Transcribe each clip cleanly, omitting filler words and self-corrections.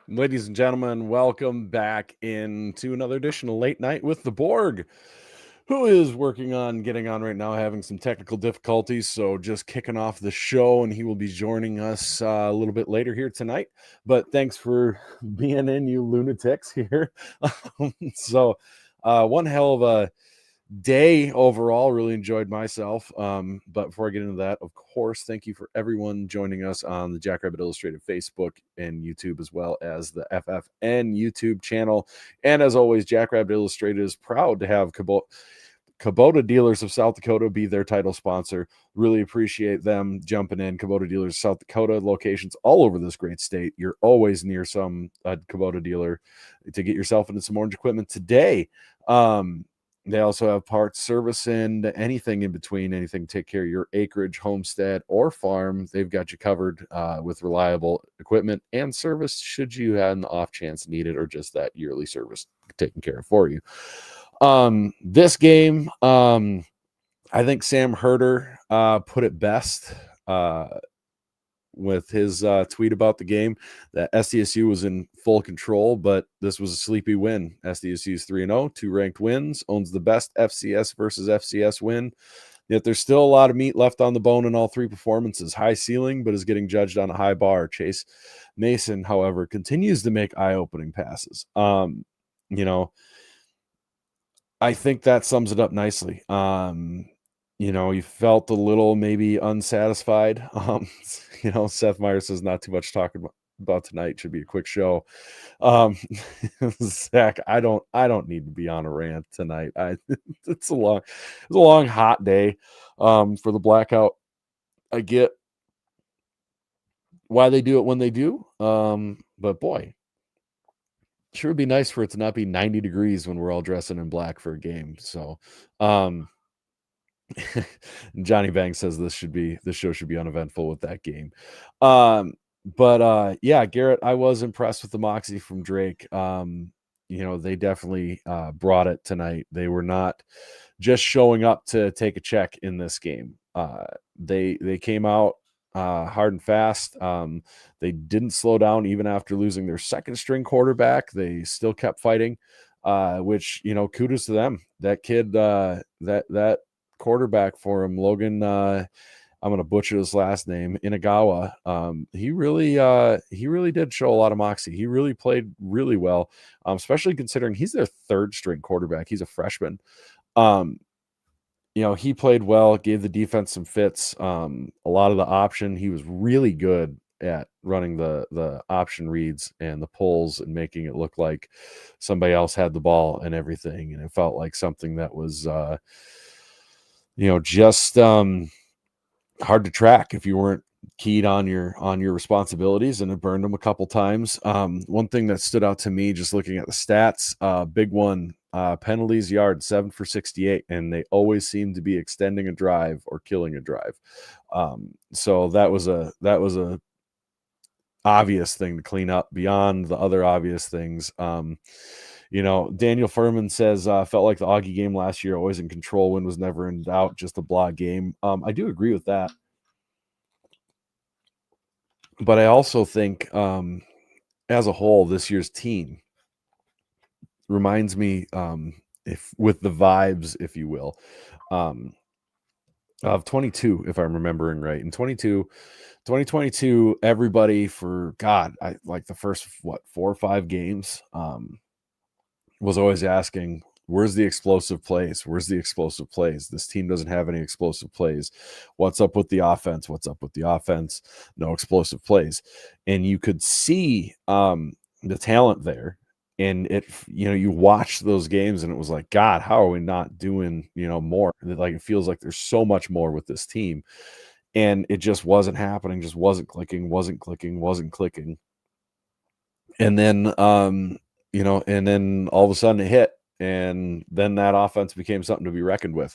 Ladies and gentlemen, welcome back into another edition of Late Night with the Borg, who is working on getting on right now, having some technical difficulties. So just kicking off the show, and he will be joining us a little bit later here tonight. But thanks for being in, you lunatics here. One hell of a day overall. Really enjoyed myself. But before I get into that, of course, thank you for everyone joining us on the Jackrabbit Illustrated Facebook and YouTube, as well as the FFN YouTube channel. And as always, Jackrabbit Illustrated is proud to have Kubota Dealers of South Dakota be their title sponsor. Really appreciate them jumping in. Kubota Dealers of South Dakota, locations all over this great state. You're always near some Kubota dealer to get yourself into some orange equipment today. They also have parts, service, and anything in between, anything to take care of your acreage, homestead, or farm. They've got you covered with reliable equipment and service should you have an off chance need it, or just that yearly service taken care of for you. This game, I think Sam Herder put it best with his tweet about the game, that SDSU was in full control, but this was a sleepy win. SDSU is 3-0, 2 ranked wins, owns the best FCS versus FCS win. Yet there's still a lot of meat left on the bone in all three performances. High ceiling, but is getting judged on a high bar. Chase Mason, however, continues to make eye-opening passes. I think that sums it up nicely. You felt a little maybe unsatisfied. Seth Meyer says not too much talking about tonight. Should be a quick show. Zach, I don't need to be on a rant tonight. It's a long hot day for the blackout. I get why they do it when they do. But boy, sure would be nice for it to not be 90 degrees when we're all dressing in black for a game. So Johnny Bang says this show should be uneventful with that game. Yeah, Garrett, I was impressed with the moxie from Drake. They definitely brought it tonight. They were not just showing up to take a check in this game. They came out hard and fast. They didn't slow down even after losing their second string quarterback. They still kept fighting, which, kudos to them. That kid, that quarterback for him, Logan, I'm going to butcher his last name, Inagawa. He really did show a lot of moxie. He really played really well, especially considering he's their third string quarterback. He's a freshman. He played well, gave the defense some fits. A lot of the option, he was really good at running the option reads and the pulls and making it look like somebody else had the ball and everything. And it felt like something that was, just hard to track if you weren't keyed on your responsibilities, and it burned them a couple times. One thing that stood out to me just looking at the stats, big one, penalties, yards, 7 for 68, and they always seem to be extending a drive or killing a drive. So that was a obvious thing to clean up beyond the other obvious things. Daniel Furman says, felt like the Augie game last year, always in control, win was never in doubt, just a blah game. I do agree with that. But I also think, as a whole, this year's team reminds me, if with the vibes, if you will, of 22, if I'm remembering right. In 2022, everybody for the first 4 or 5 games, was always asking, where's the explosive plays? Where's the explosive plays? This team doesn't have any explosive plays. What's up with the offense? What's up with the offense? No explosive plays. And you could see the talent there. And you watch those games and it was like, God, how are we not doing, more? Like, it feels like there's so much more with this team. And it just wasn't happening, just wasn't clicking. And then, and then all of a sudden it hit, and then that offense became something to be reckoned with.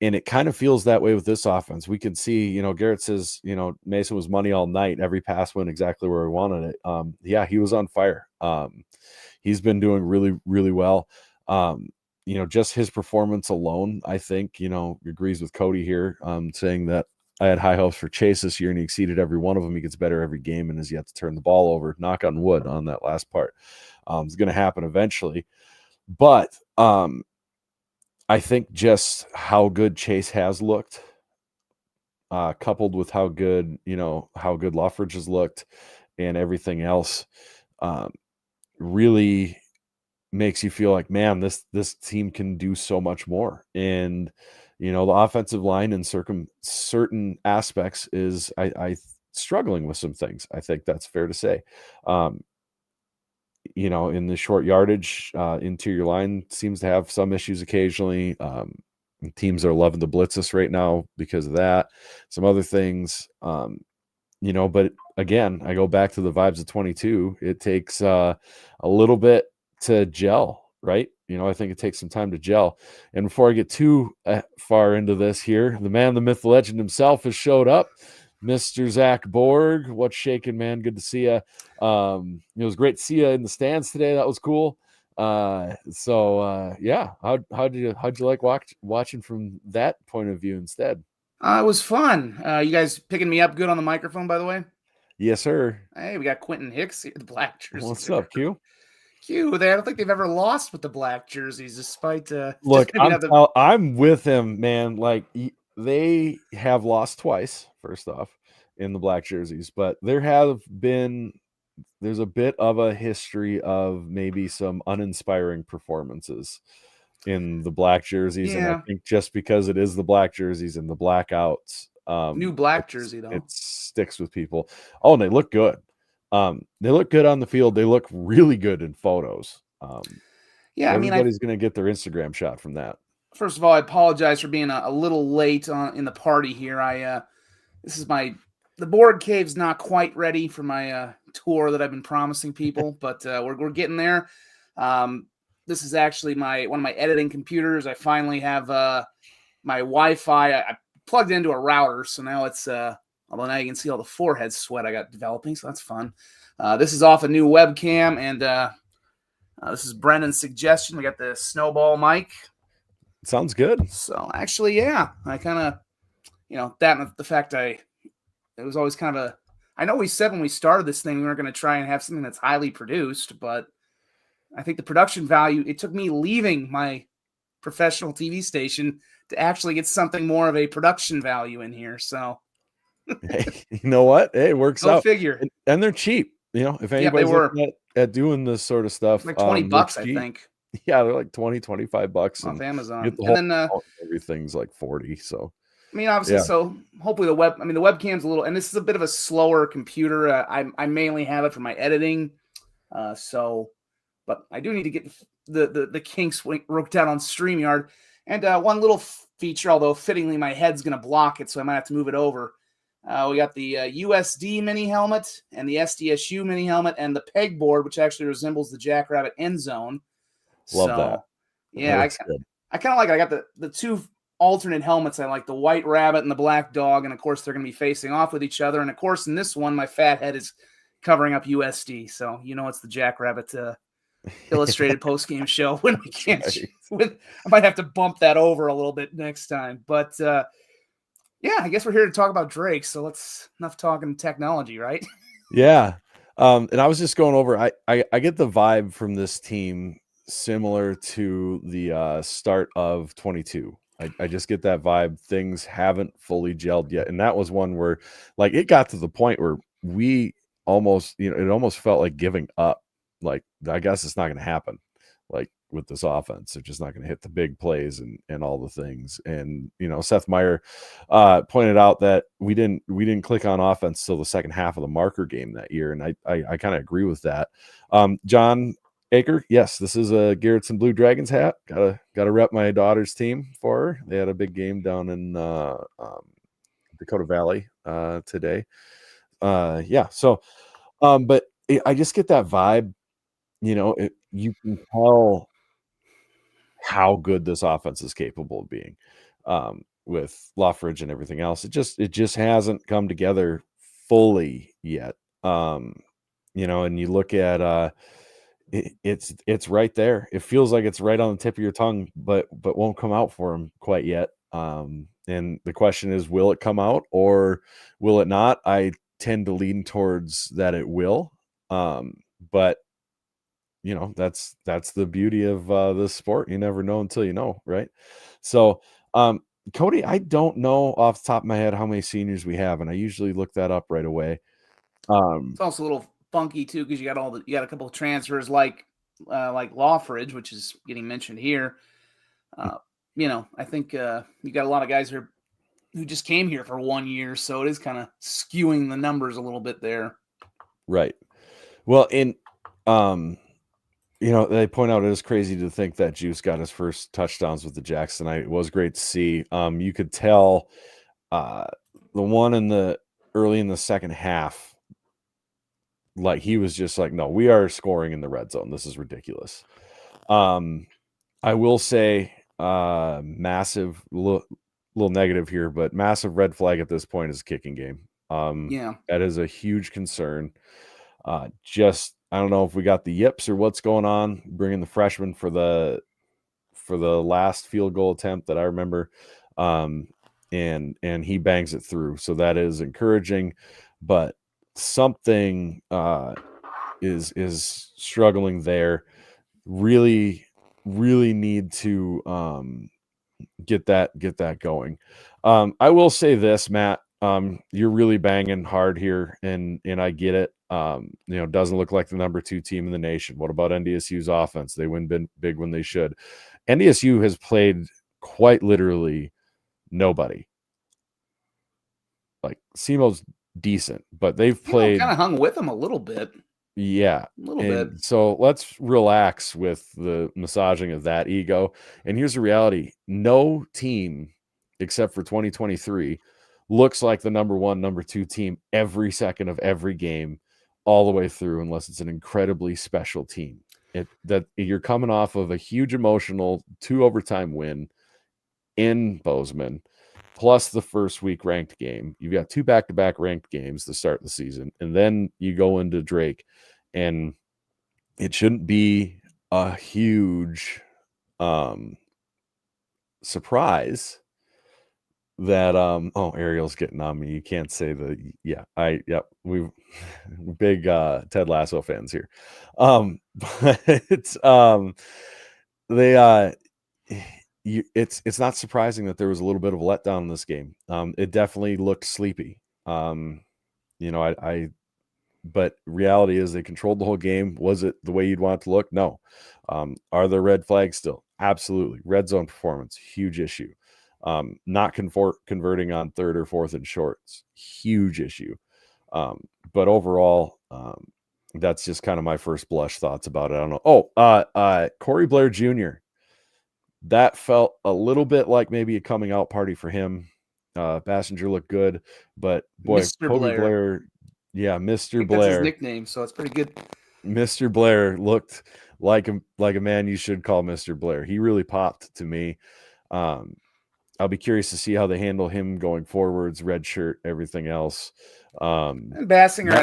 And it kind of feels that way with this offense. We can see, Garrett says, Mason was money all night. Every pass went exactly where we wanted it. Yeah, he was on fire. He's been doing really, really well. Just his performance alone, I think, agrees with Cody here, saying that I had high hopes for Chase this year, and he exceeded every one of them. He gets better every game and has yet to turn the ball over. Knock on wood on that last part. It's going to happen eventually. But I think just how good Chase has looked, coupled with how good Loffridge has looked and everything else, really makes you feel like, man, this team can do so much more. And the offensive line in certain aspects is I struggling with some things. I think that's fair to say. In the short yardage, interior line seems to have some issues occasionally. Teams are loving to blitz us right now because of that. Some other things, but again, I go back to the vibes of 22. It takes a little bit to gel, right? I think it takes some time to gel. And before I get too far into this here, the man, the myth, the legend himself has showed up. Mr. Zach Borg, what's shaking, man? Good to see you. It was great to see you in the stands today. That was cool. Yeah. How'd you like watching from that point of view instead? It was fun. You guys picking me up good on the microphone, by the way? Yes, sir. Hey, we got Quentin Hicks here, the black jerseys. What's up, Q? Q, I don't think they've ever lost with the black jerseys, despite. Look, I'm with him, man. Like they have lost twice. First off, in the black jerseys, but there's a bit of a history of maybe some uninspiring performances in the black jerseys. Yeah. And I think just because it is the black jerseys and the blackouts, new black jersey though, it sticks with people. Oh, and they look good. They look good on the field. They look really good in photos. Yeah, everybody's going to get their Instagram shot from that. First of all, I apologize for being a little late in the party here. The Borg cave's not quite ready for my tour that I've been promising people, but we're getting there. This is actually one of my editing computers. I finally have my Wi-Fi. I plugged into a router, so now it's although now you can see all the forehead sweat I got developing, so that's fun. This is off a new webcam, and this is Brendan's suggestion. We got the snowball mic. Sounds good. So actually, yeah, I kind of, that and the fact it was always kind of I know we said when we started this thing we weren't going to try and have something that's highly produced, but I think the production value, it took me leaving my professional TV station to actually get something more of a production value in here. So, hey, you know what? Hey, it works out. Figure. And they're cheap. If anybody's looking at doing this sort of stuff, like $20, I think. Yeah, they're like $20-$25 off Amazon. And then everything's like 40. So obviously, so hopefully the webcam's a little, and this is a bit of a slower computer. I mainly have it for my editing. But I do need to get the kinks worked out on StreamYard. And one little feature, although fittingly my head's going to block it, so I might have to move it over. We got the USD mini helmet and the SDSU mini helmet and the pegboard, which actually resembles the Jackrabbit end zone. Love that. Yeah, I kind of like it. I got the two alternate helmets. I like the white rabbit and the black dog, and of course they're going to be facing off with each other. And of course in this one, my fat head is covering up USD, so it's the Jackrabbit illustrated post-game show when we can't. I might have to bump that over a little bit next time, but yeah, I guess we're here to talk about Drake. So let's enough talking technology, right? Yeah, and I was just going over. I get the vibe from this team similar to the start of 22. I just get that vibe. Things haven't fully gelled yet, and that was one where, like, it got to the point where we almost, it almost felt like giving up. Like, I guess it's not going to happen. Like with this offense, they're just not going to hit the big plays and all the things. And Seth Meyer pointed out that we didn't click on offense till the second half of the marker game that year, and I kind of agree with that. John Aker, yes, this is a Garrettson Blue Dragons hat. Gotta rep my daughter's team for her. They had a big game down in Dakota Valley today. Yeah, so but I just get that vibe. You can tell how good this offense is capable of being with Loffridge and everything else. It just hasn't come together fully yet. And you look at it's right there. It feels like it's right on the tip of your tongue, but won't come out for him quite yet. And the question is, will it come out or will it not? I tend to lean towards that it will. But that's the beauty of this sport. You never know until you know, right? So, Cody, I don't know off the top of my head how many seniors we have, and I usually look that up right away. It's also a little funky too because you got a couple of transfers like Lawfridge, which is getting mentioned here. I think you got a lot of guys who just came here for 1 year, so it is kind of skewing the numbers a little bit there. Right. Well, they point out it is crazy to think that Juice got his first touchdowns with the Jacks tonight. It was great to see. You could tell the one early in the second half, like he was just like, no, we are scoring in the red zone. This is ridiculous. I will say massive little negative here, but massive red flag at this point is kicking game. That is a huge concern. I don't know if we got the yips or what's going on, bringing the freshman for the last field goal attempt that I remember. And he bangs it through. So that is encouraging, but something is struggling there. Really, really need to get that going. I will say this, Matt, you're really banging hard here, and I get it. Doesn't look like the number 2 team in the nation. What about NDSU's offense? They win big when they should. NDSU has played quite literally nobody. Like SEMO's decent, but they've played kind of hung with them a little bit. Yeah, a little bit. So let's relax with the massaging of that ego. And here's the reality: no team, except for 2023, looks like the number 1, number 2 team every second of every game, all the way through, unless it's an incredibly special team. That you're coming off of a huge emotional 2 overtime win in Bozeman, plus the first week ranked game. You've got 2 back-to-back ranked games to start the season, and then you go into Drake, and it shouldn't be a huge surprise that Ariel's getting on me. You can't say we've big Ted Lasso fans here. But it's it's not surprising that there was a little bit of a letdown in this game. It definitely looked sleepy. But reality is they controlled the whole game. Was it the way you'd want it to look? No. Are there red flags still? Absolutely. Red zone performance, huge issue. Not converting on 3rd or 4th and shorts, huge issue. But overall, that's just kind of my first blush thoughts about it. I don't know. Corey Blair Jr., that felt a little bit like maybe a coming out party for him. Passenger looked good, but boy, Mr. Kobe Blair, yeah, Mr. Blair. That's his nickname, so it's pretty good. Mr. Blair looked like a man you should call Mr. Blair. He really popped to me. I'll be curious to see how they handle him going forwards, red shirt, everything else. And Basinger,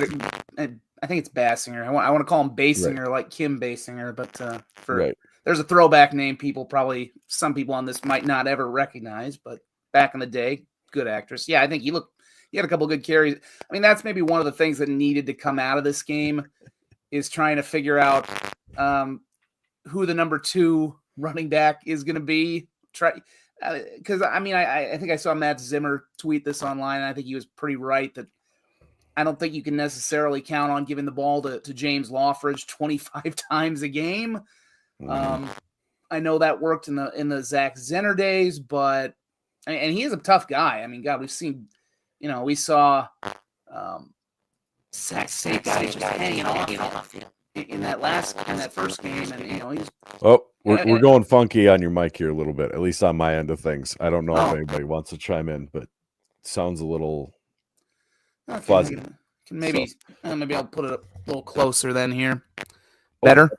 I think it's Basinger. I want to call him Basinger, right, like Kim Basinger, but there's a throwback name some people on this might not ever recognize, but back in the day, good actress. Yeah, I think he had a couple good carries. I mean, that's maybe one of the things that needed to come out of this game is trying to figure out who the number 2 running back is going to be. Because I think I saw Matt Zimmer tweet this online, and I think he was pretty right that I don't think you can necessarily count on giving the ball to James Lawfridge 25 times a game. I know that worked in the Zach Zenner days, but and he is a tough guy. I mean, God, we've seen, we saw Zach guys just hanging off in that first game, and he's. Oh, we're going funky on your mic here a little bit, at least on my end of things. I don't know if anybody wants to chime in, but it sounds a little fuzzy. Maybe I'll put it a little closer then here. Better?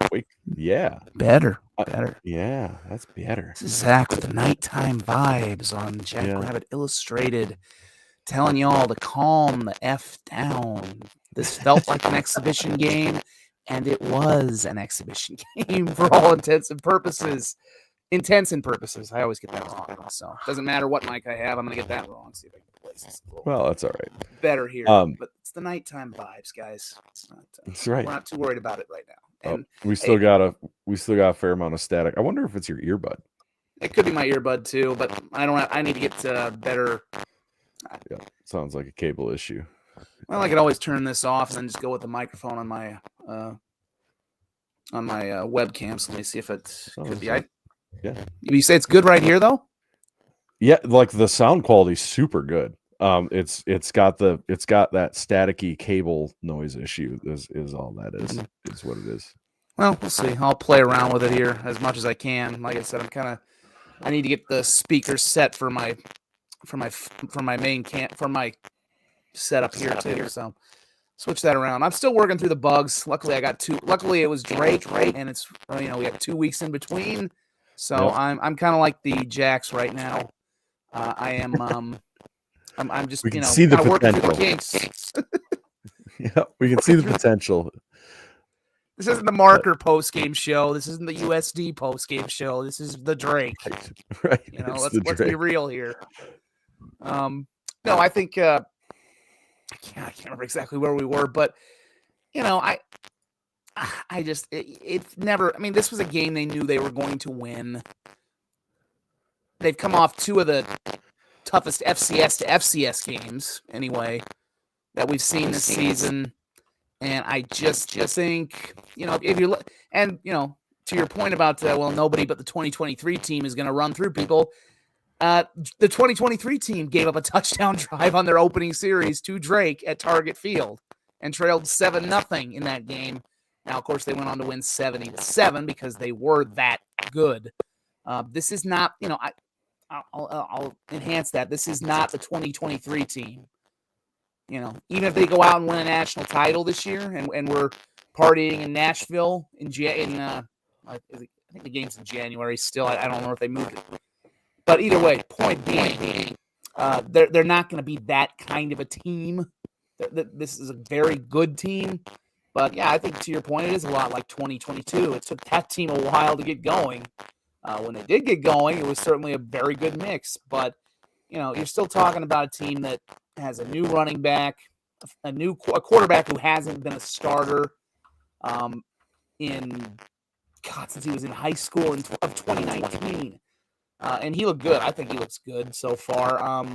Yeah. Better. Yeah, that's better. This is Zach with the nighttime vibes on Jackrabbit Illustrated, telling y'all to calm the F down. This felt like an exhibition game, and it was an exhibition game for all intents and purposes. intents and purposes. I always get that wrong. So doesn't matter what mic I have, I'm gonna get that wrong. See if I can place this a little Well, that's all right. better here. But it's the nighttime vibes, guys. It's not. That's right. We're not too worried about it right now. And we still got a fair amount of static. I wonder if it's your earbud. It could be my earbud too, but I need to get better. Yeah, sounds like a cable issue. Well, I could always turn this off and then just go with the microphone on my webcam. So let me see if it could be. Yeah. You say it's good right here though? Yeah, like the sound quality's super good. It's got that staticky cable noise issue is all that is what it is. Well, we'll see. I'll play around with it here as much as I can. Like I said, I need to get the speakers set for my main for my setup here too. So switch that around. I'm still working through the bugs. Luckily, I got two. Luckily, it was Drake, and it's we have 2 weeks in between. So yep. I'm kind of like the Jacks right now. I am. I'm just see the working through the kinks. Yeah, we can see the potential. This isn't the Marker post-game show. This isn't the USD post-game show. This is the Drake. Right. Let's be real here. No, I think I can't remember exactly where we were, but it's never. I mean, this was a game they knew they were going to win. They've come off 2 of the toughest FCS to FCS games, anyway, that we've seen this season. And I just think, if you look, and, to your point about, nobody but the 2023 team is going to run through people. The 2023 team gave up a touchdown drive on their opening series to Drake at Target Field and trailed 7-0 in that game. Now, of course, they went on to win 70-7 because they were that good. This is not, I'll enhance that. This is not the 2023 team. Even if they go out and win a national title this year, and we're partying in Nashville I think the game's in January still. I don't know if they moved it, but either way, point being, they're not going to be that kind of a team. This is a very good team, but yeah, I think to your point, it is a lot like 2022. It took that team a while to get going. When they did get going, it was certainly a very good mix, but you're still talking about a team that has a new running back, a quarterback who hasn't been a starter since he was in high school of 2019. And he looked good. I think he looks good so far.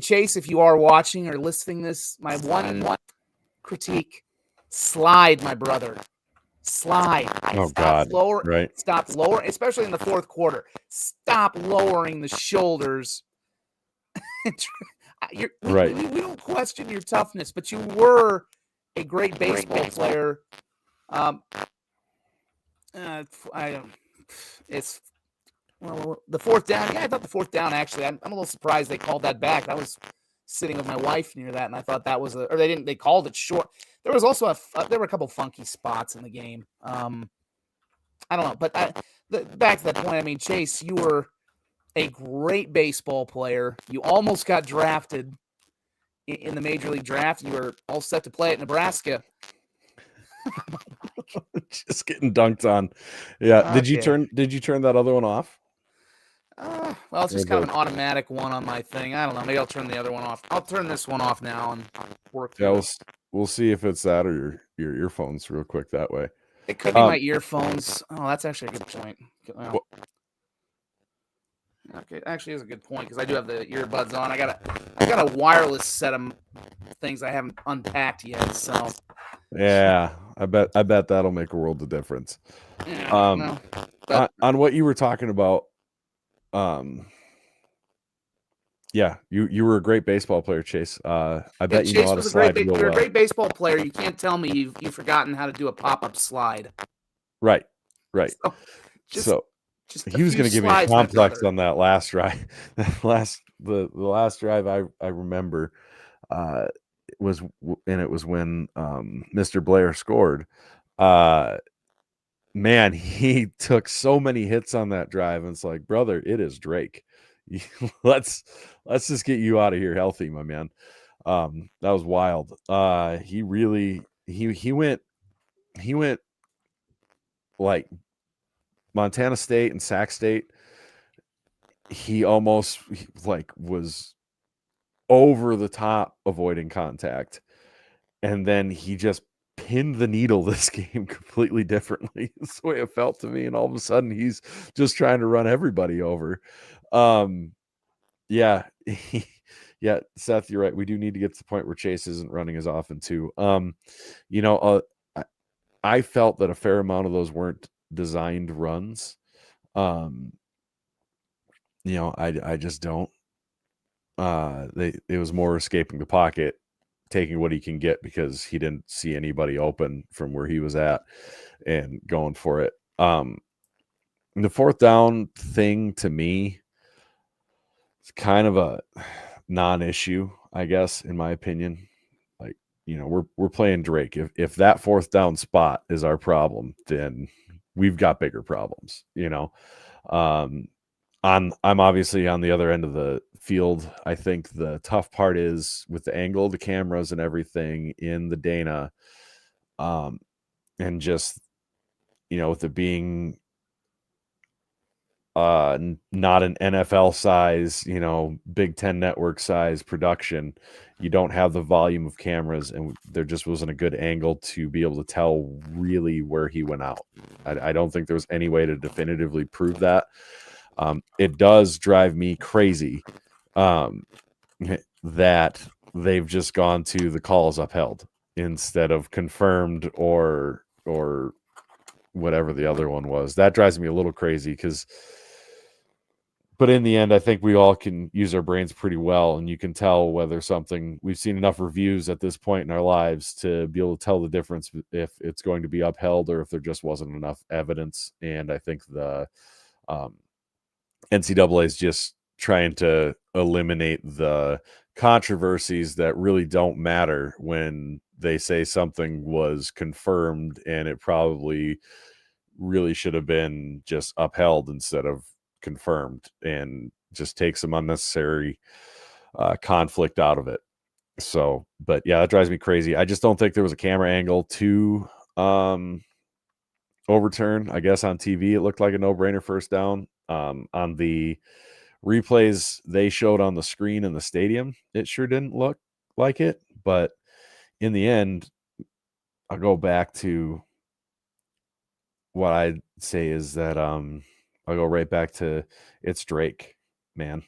Chase, if you are watching or listening this, my one critique, slide, my brother. Slide. God. Right. Stop lowering, especially in the fourth quarter. Stop lowering the shoulders. Right. We don't question your toughness, but you were a great baseball player. The fourth down. Yeah, I thought the fourth down, actually, I'm a little surprised they called that back. I was sitting with my wife near that, and I thought that was they called it short. There was also there were a couple funky spots in the game. I don't know, but back to that point, I mean, Chase, you were a great baseball player. You almost got drafted in the Major League Draft. You were all set to play at Nebraska. Just getting dunked on. Yeah. Okay. Did you turn that other one off? Well, it's just kind of an automatic one on my thing. I don't know. Maybe I'll turn the other one off. I'll turn this one off now and work through it. We'll see if it's that or your earphones real quick that way. It could be my earphones. Oh, that's actually a good point. Well, okay, actually is a good point because I do have the earbuds on. I got a wireless set of things I haven't unpacked yet. So yeah, I bet that'll make a world of difference. Yeah, on what you were talking about, yeah, you were a great baseball player, Chase. I bet you know how to slide real well. You're a great baseball player. You can't tell me you've forgotten how to do a pop-up slide. Right. So he was going to give me a complex on that last drive. The last drive I remember was when Mr. Blair scored. Man, he took so many hits on that drive, and it's like, brother, it is Drake. Let's just get you out of here healthy, my man. That was wild. He really he went like Montana State and Sac State, he almost was over the top avoiding contact, and then he just pinned the needle this game completely differently. That's the way it felt to me, and all of a sudden he's just trying to run everybody over. Yeah, yeah, Seth, you're right. We do need to get to the point where Chase isn't running as often too. I felt that a fair amount of those weren't designed runs. I just don't. It was more escaping the pocket, taking what he can get because he didn't see anybody open from where he was at and going for it. The fourth down thing to me is kind of a non-issue, I guess, in my opinion. Like, we're playing Drake. If that fourth down spot is our problem, then we've got bigger problems, I'm obviously on the other end of the field. I think the tough part is with the angle, the cameras and everything in the Dana, and just, with it being not an NFL size, Big Ten network size production, you don't have the volume of cameras, and there just wasn't a good angle to be able to tell really where he went out. I don't think there was any way to definitively prove that. It does drive me crazy that they've just gone to the calls upheld instead of confirmed or whatever the other one was. That drives me a little crazy but in the end, I think we all can use our brains pretty well, and you can tell whether something, we've seen enough reviews at this point in our lives to be able to tell the difference if it's going to be upheld or if there just wasn't enough evidence. And I think the NCAA is just trying to eliminate the controversies that really don't matter when they say something was confirmed and it probably really should have been just upheld instead of confirmed, and just take some unnecessary conflict out of it. So, but yeah, that drives me crazy. I just don't think there was a camera angle to overturn. I guess on TV it looked like a no-brainer first down. On the replays they showed on the screen in the stadium, it sure didn't look like it. But in the end, I'll go back to what I'd say is that I'll go right back to it's Drake, man.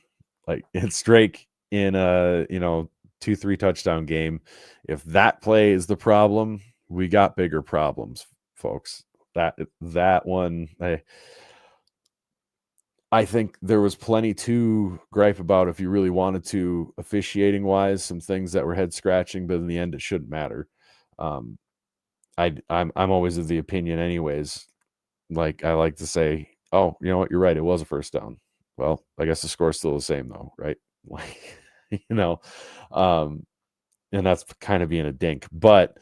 Like, it's Drake in a 2-3 touchdown game. If that play is the problem, we got bigger problems, folks. That one, I think there was plenty to gripe about if you really wanted to, officiating wise, some things that were head scratching, but in the end, it shouldn't matter. I'm always of the opinion, anyways. Like, I like to say, oh, you know what, you're right, it was a first down. Well, I guess the score's still the same though, right? Like, and that's kind of being a dink. But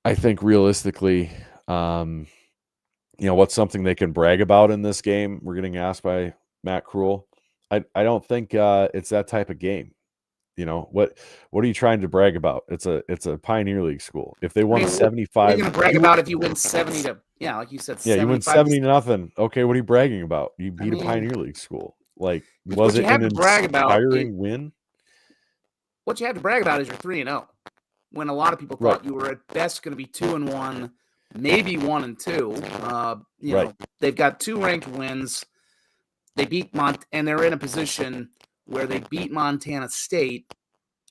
I think realistically, what's something they can brag about in this game? We're getting asked by Matt Krul. I don't think it's that type of game. What are you trying to brag about? It's a Pioneer League school. If they won 75, what are you going to brag about if you win 70 to, like you said, you win 70-0. Okay, what are you bragging about? You beat a Pioneer League school. Like, was it an inspiring win? What you have to brag about is you're 3-0. When a lot of people thought you were at best going to be 2-1, maybe 1-2. They've got 2 ranked wins. They beat and they're in a position where they beat Montana State.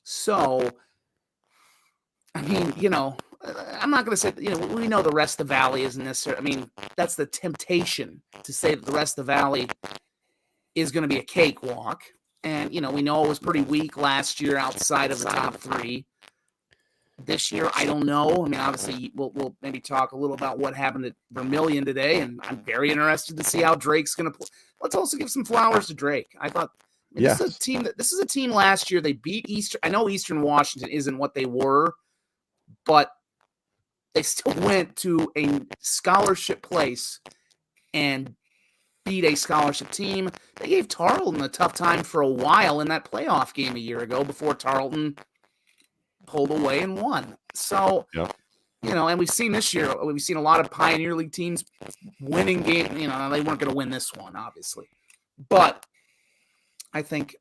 So, I mean, I'm not going to say, we know the rest of the Valley isn't necessarily, I mean, that's the temptation to say that the rest of the Valley is going to be a cakewalk. And, we know it was pretty weak last year outside of the top 3. This year, I don't know. I mean, obviously, we'll maybe talk a little about what happened at Vermilion today, and I'm very interested to see how Drake's going to play. Let's also give some flowers to Drake. I thought this is a team last year. They beat Eastern. I know Eastern Washington isn't what they were, but they still went to a scholarship place and beat a scholarship team. They gave Tarleton a tough time for a while in that playoff game a year ago before Tarleton pulled away and won. So and we've seen this year, we've seen a lot of Pioneer League teams winning game. They weren't going to win this one, obviously, but I think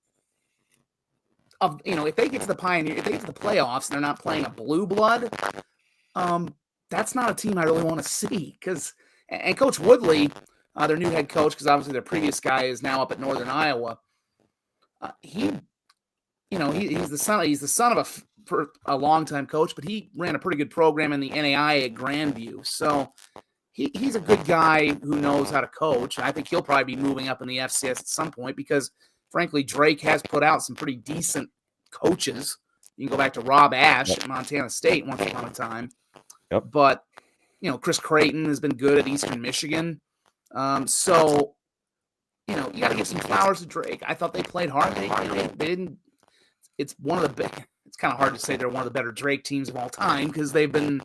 if they get to the playoffs and they're not playing a blue blood, that's not a team I really want to see. And Coach Woodley, their new head coach, because obviously their previous guy is now up at Northern Iowa. He's the son of a longtime coach, but he ran a pretty good program in the NAIA at Grandview. So he's a good guy who knows how to coach. I think he'll probably be moving up in the FCS at some point because, frankly, Drake has put out some pretty decent coaches. You can go back to Rob Ash at Montana State once upon a time. Yep. But, Chris Creighton has been good at Eastern Michigan. So, you got to give some flowers to Drake. I thought they played hard. They didn't. It's it's kind of hard to say they're one of the better Drake teams of all time because they've been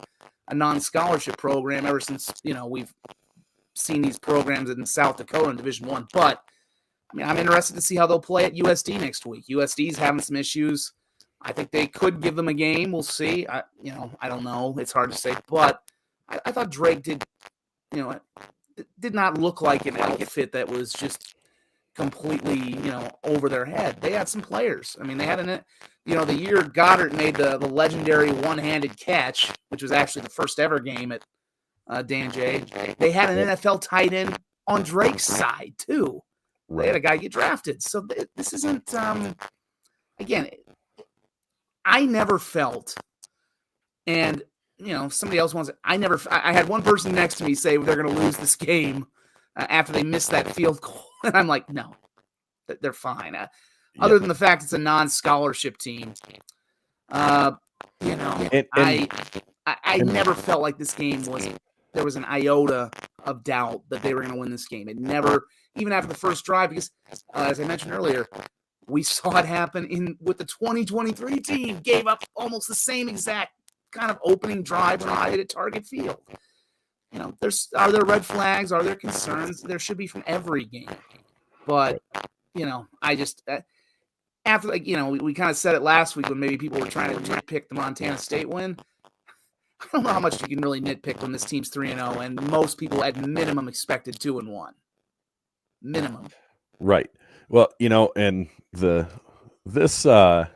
a non-scholarship program ever since, we've seen these programs in South Dakota in Division I. But, I'm interested to see how they'll play at USD next week. USD's having some issues. I think they could give them a game. We'll see. I don't know. It's hard to say. But I thought Drake did not look like an outfit that was just completely, over their head. They had some players. They had the year Goddard made the legendary one-handed catch, which was actually the first ever game at Dan J. They had an NFL tight end on Drake's side too. They had a guy get drafted. So this isn't. Again, I never felt, and somebody else wants it. I had one person next to me say they're going to lose this game after they missed that field goal. And I'm like, no, they're fine. Other than the fact it's a non-scholarship team, I never felt like this game there was an iota of doubt that they were going to win this game. It never, even after the first drive, because as I mentioned earlier, we saw it happen with the 2023 team, gave up almost the same exact kind of opening drive when I hit at Target Field. Are there red flags? Are there concerns? There should be from every game. But, I just, after, we kind of said it last week when maybe people were trying to nitpick the Montana State win. I don't know how much you can really nitpick when this team's 3-0, and most people at minimum expected 2-1. Minimum. Right. Well, and this portion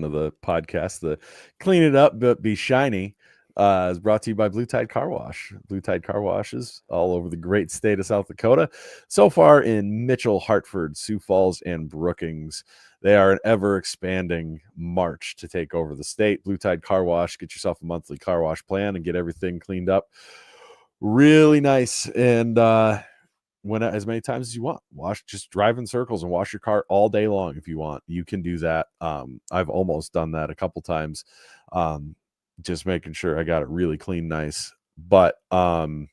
of the podcast, the Clean It Up But Be Shiny, is brought to you by Blue Tide Car Wash. Blue Tide Car Washes all over the great state of South Dakota. So far in Mitchell, Hartford, Sioux Falls, and Brookings. They are an ever-expanding march to take over the state. Blue Tide Car Wash. Get yourself a monthly car wash plan and get everything cleaned up. Really nice. And when as many times as you want. Just drive in circles and wash your car all day long if you want. You can do that. I've almost done that a couple times. Just making sure I got it really clean, nice. But you're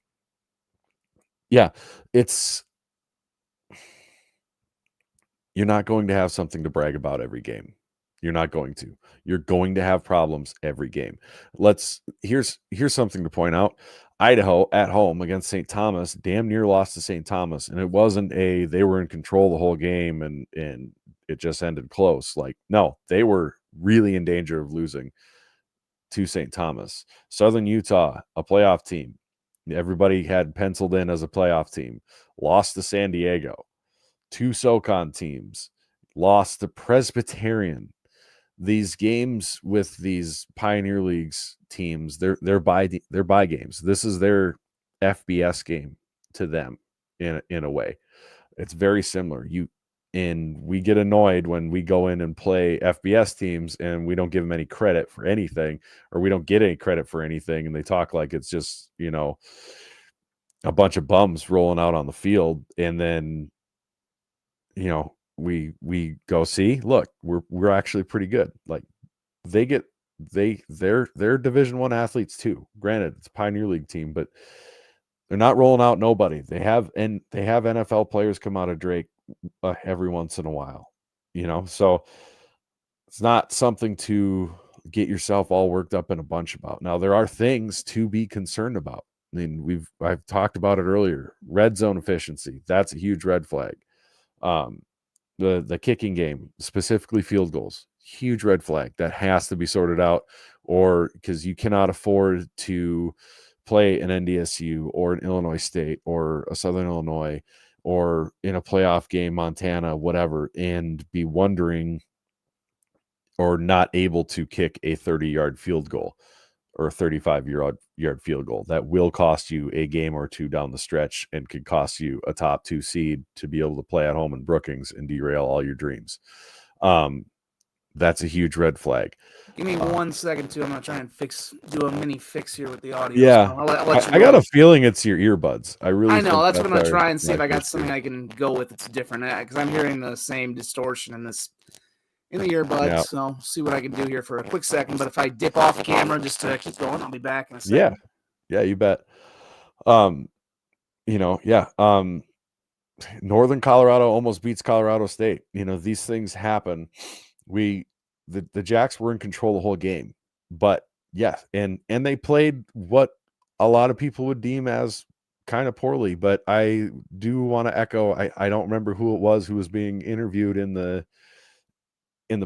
not going to have something to brag about every game. You're not going to. You're going to have problems every game. Here's something to point out. Idaho at home against St. Thomas damn near lost to St. Thomas, and it wasn't they were in control the whole game and it just ended close. No, they were really in danger of losing to St. Thomas. Southern Utah, a playoff team. Everybody had penciled in as a playoff team. Lost to San Diego. 2 SoCon teams. Lost to Presbyterian. These games with these Pioneer Leagues teams, they're bye games. This is their FBS game to them in a way. It's very similar. We get annoyed when we go in and play FBS teams and we don't give them any credit for anything, or we don't get any credit for anything, and they talk like it's just a bunch of bums rolling out on the field, and then we go, see, look, we're actually pretty good. They're Division I athletes too. Granted, it's a Pioneer League team, but they're not rolling out nobody. They have NFL players come out of Drake every once in a while, so it's not something to get yourself all worked up in a bunch about. Now, there are things to be concerned about. I've talked about it earlier. Red zone efficiency, that's a huge red flag. The kicking game, specifically field goals, huge red flag that has to be sorted out. or because you cannot afford to play an NDSU or an Illinois State or a Southern Illinois or in a playoff game, Montana, whatever, and be wondering or not able to kick a 30-yard field goal or a 35-yard field goal. That will cost you a game or two down the stretch and could cost you a top 2 seed to be able to play at home in Brookings and derail all your dreams. That's a huge red flag. Give me 1 second, too. I'm going to try and do a mini fix here with the audio. Yeah. So I'll let you I got a feeling it's your earbuds. I know. That's what I'm going to try and see if I got something I can go with that's different, because I'm hearing the same distortion in the earbuds. Yeah. So I'll see what I can do here for a quick second. But if I dip off camera just to keep going, I'll be back in a second. Yeah, you bet. Northern Colorado almost beats Colorado State. These things happen. The Jacks were in control the whole game, but and they played what a lot of people would deem as kind of poorly. But I do want to echo, I don't remember who it was who was being interviewed in the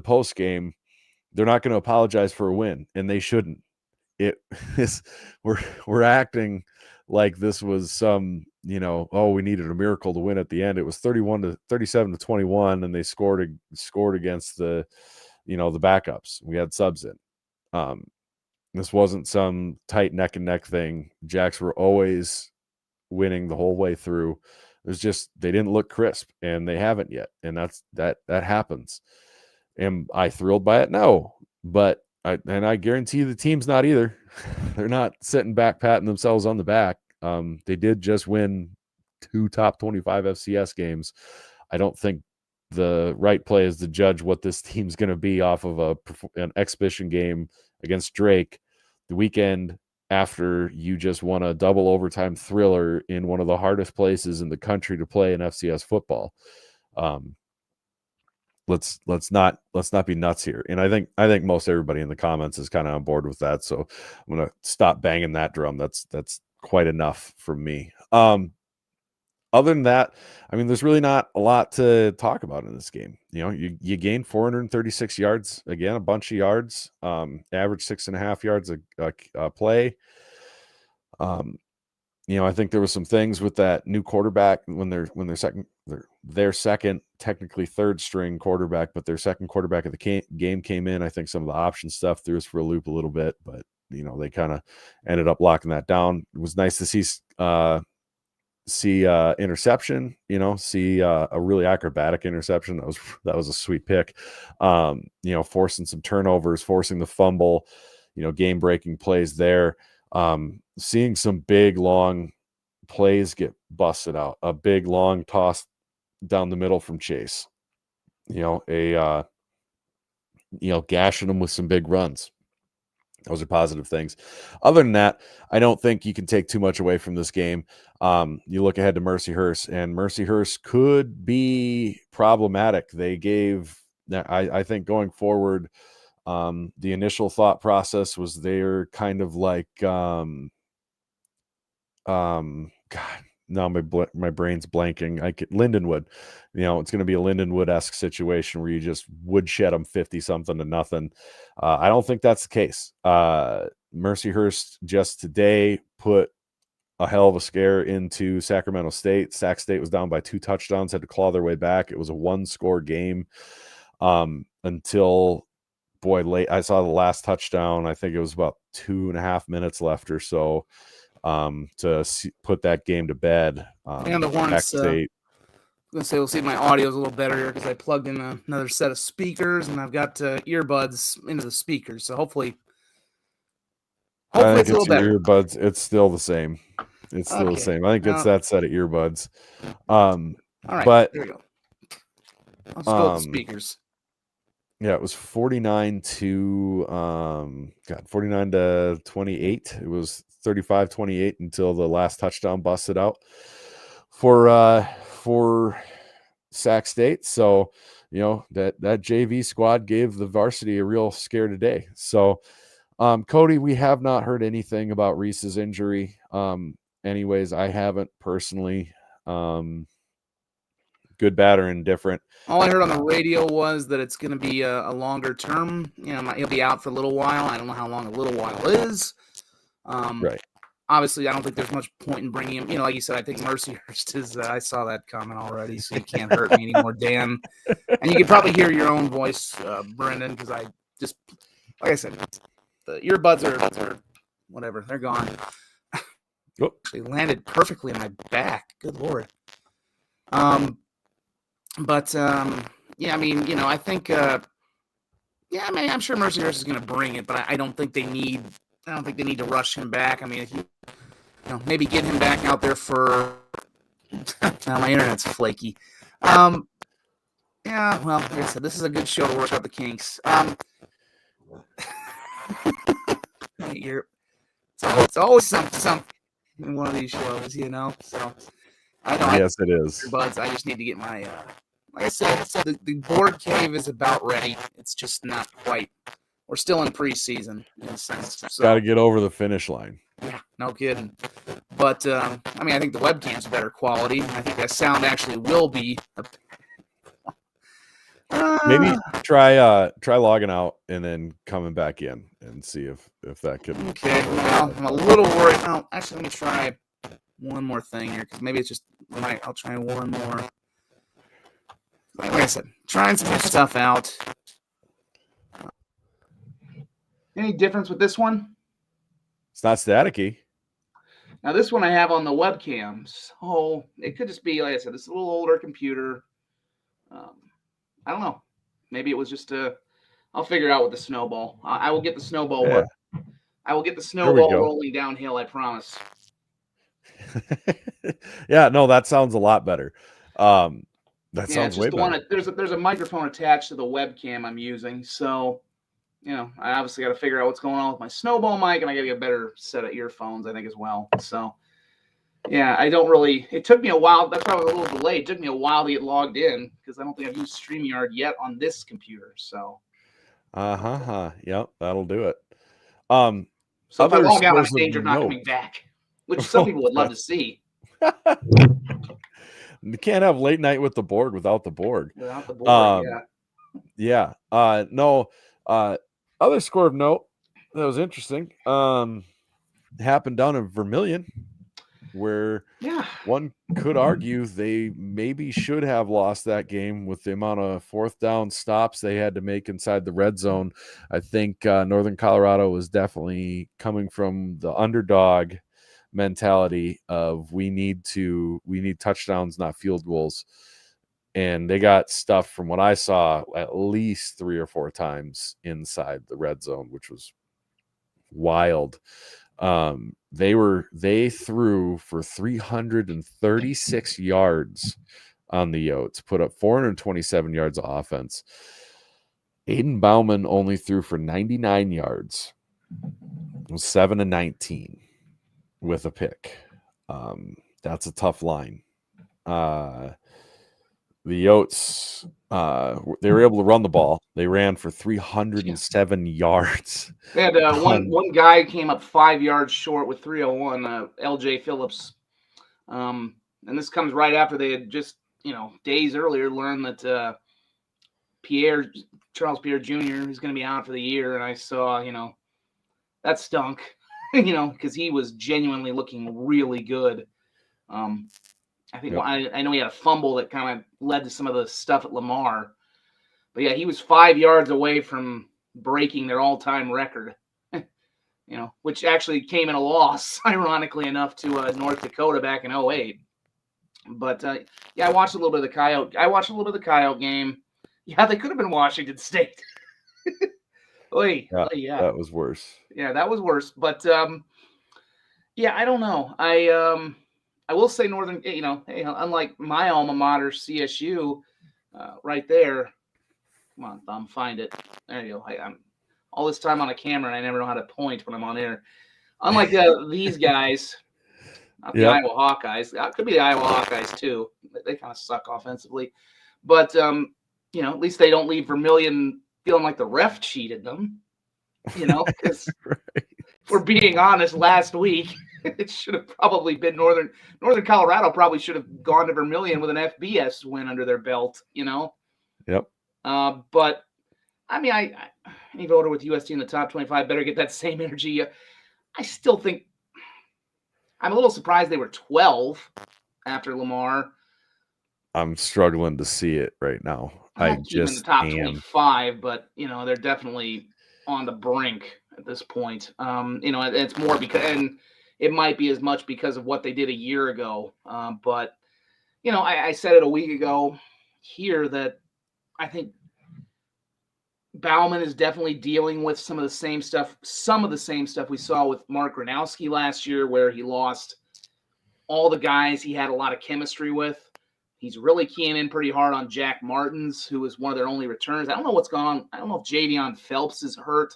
post game. They're not going to apologize for a win, and they shouldn't. We're acting like this was some, we needed a miracle to win at the end. It was 37-21, and they scored against the backups. We had subs in. This wasn't some tight neck and neck thing. Jacks were always winning the whole way through. It was just they didn't look crisp, and they haven't yet, and that happens. Am I thrilled by it? No, but I guarantee the team's not either. They're not sitting back patting themselves on the back. They did just win 2 top 25 FCS games. I don't think the right play is to judge what this team's going to be off of an exhibition game against Drake the weekend after you just won a double overtime thriller in one of the hardest places in the country to play in FCS football. Let's not be nuts here. And I think most everybody in the comments is kind of on board with that. So I'm going to stop banging that drum. That's quite enough from me. Other than that, there's really not a lot to talk about in this game. You gained 436 yards, again, a bunch of yards, average 6.5 yards a play. I think there was some things with that new quarterback when their second, technically third string quarterback, but their second quarterback of the game came in. I think some of the option stuff threw us for a loop a little bit, but they kind of ended up locking that down. It was nice to see interception, see a really acrobatic interception. That was a sweet pick. Forcing some turnovers, forcing the fumble, game breaking plays there. Seeing some big long plays get busted out, a big long toss down the middle from Chase, gashing them with some big runs. Those are positive things. Other than that, I don't think you can take too much away from this game. You look ahead to Mercyhurst, and Mercyhurst could be problematic. They gave, I think going forward, the initial thought process was they're kind of like, God, now my brain's blanking. Lindenwood, it's going to be a Lindenwood-esque situation where you just woodshed them 50-something to nothing. I don't think that's the case. Mercyhurst just today put a hell of a scare into Sacramento State. Sac State was down by 2 touchdowns, had to claw their way back. It was a 1-score game until late. I saw the last touchdown. I think it was about 2.5 minutes left or so to put that game to bed. And the Hornets, I'm going to say we'll see if my audio is a little better here because I plugged in another set of speakers and I've got earbuds into the speakers. So hopefully it's a little better. Earbuds, it's still the same. It's still the same. I think it's that set of earbuds. All right, but there we go. Let's go with the speakers. Yeah, it was 49 to 28. It was 35-28 until the last touchdown busted out for Sac State. So, that JV squad gave the varsity a real scare today. So, Cody, we have not heard anything about Reese's injury. Anyways, I haven't personally. good, bad, or indifferent. All I heard on the radio was that it's going to be a longer term. He'll be out for a little while. I don't know how long a little while is. Right. Obviously, I don't think there's much point in bringing him. Like you said, I think Mercyhurst is. I saw that comment already, so you can't hurt me anymore, Dan. And you can probably hear your own voice, Brendan, because I just, like I said, the earbuds are whatever. They're gone. Oh. They landed perfectly on my back. Good Lord. Yeah, I mean, I think, I'm sure Mercyhurst is going to bring it, but I don't think they need. I don't think they need to rush him back. I mean, if maybe get him back out there for. Now my internet's flaky. Yeah, well, like I said, this is a good show to work out the kinks. It's always something in one of these shows, So I know. Yes, it is. Buds, I just need to get my. Like I said, the Borg cave is about ready. It's just not quite. We're still in preseason, in a sense. So. Got to get over the finish line. Yeah, no kidding. But I think the webcam's better quality. I think that sound actually will be. Maybe try logging out and then coming back in and see if that could. Okay. Well, I'm a little worried. Oh, actually, let me try one more thing here because maybe it's just. I'll try one more. Like I said, trying some stuff out. Any difference with this one? It's not staticky. Now, this one I have on the webcam. So it could just be, like I said, this is a little older computer. I don't know. Maybe it was just I'll figure it out with the snowball. I will get the snowball. Yeah. I will get the snowball rolling downhill, I promise. Yeah, no, that sounds a lot better. That sounds way better. There's a microphone attached to the webcam I'm using, so I obviously got to figure out what's going on with my snowball mic, and I got to get a better set of earphones, I think, as well. So, yeah, it took me a while. That's why I was a little delayed. It took me a while to get logged in because I don't think I've used StreamYard yet on this computer. So, yep, that'll do it. So if I log out, I'm in danger of not coming back, which some people would love to see. You can't have late night with the Borg without the Borg. Without the Borg, yeah. No. Other score of note that was interesting happened down in Vermilion, where one could argue they maybe should have lost that game with the amount of fourth down stops they had to make inside the red zone. I think Northern Colorado was definitely coming from the underdog mentality of we need touchdowns, not field goals. And they got stuff from what I saw at least 3 or 4 times inside the red zone, which was wild. They threw for 336 yards on the Yotes, put up 427 yards of offense. Aiden Bauman only threw for 99 yards. It was 7-19 with a pick. That's a tough line. The Yotes, they were able to run the ball. They ran for 307 yards. They had one guy came up 5 yards short with 301, L.J. Phillips. And this comes right after they had just, days earlier learned that Charles Pierre Jr. is going to be out for the year. And I saw, that stunk, because he was genuinely looking really good. I think I know he had a fumble that kind of led to some of the stuff at Lamar. But, yeah, he was 5 yards away from breaking their all-time record, which actually came in a loss, ironically enough, to North Dakota back in 2008. But, I watched a little bit of the Coyote. I watched a little bit of the Coyote game. Yeah, they could have been Washington State. That was worse. Yeah, that was worse. But, I don't know. I will say Northern, hey, unlike my alma mater, CSU, right there. Come on, Thumb, find it. There you go. I'm all this time on a camera, and I never know how to point when I'm on air. Unlike these guys, not the Iowa Hawkeyes. It could be the Iowa Hawkeyes, too. They kind of suck offensively. But, at least they don't leave Vermilion feeling like the ref cheated them. Because if we're being honest, last week, It should have probably been Northern Colorado. Probably should have gone to Vermilion with an FBS win under their belt. Yep. But I mean, any voter with USD in the top 25 better get that same energy. I still think I'm a little surprised they were 12 after Lamar. I'm struggling to see it right now. I just in the top 25, but they're definitely on the brink at this point. It's more because, and it might be as much because of what they did a year ago. But I said it a week ago here that I think Bauman is definitely dealing with some of the same stuff we saw with Mark Gronowski last year, where he lost all the guys he had a lot of chemistry with. He's really keying in pretty hard on Jack Martins, who is one of their only returners. I don't know what's going on. I don't know if Javion Phelps is hurt,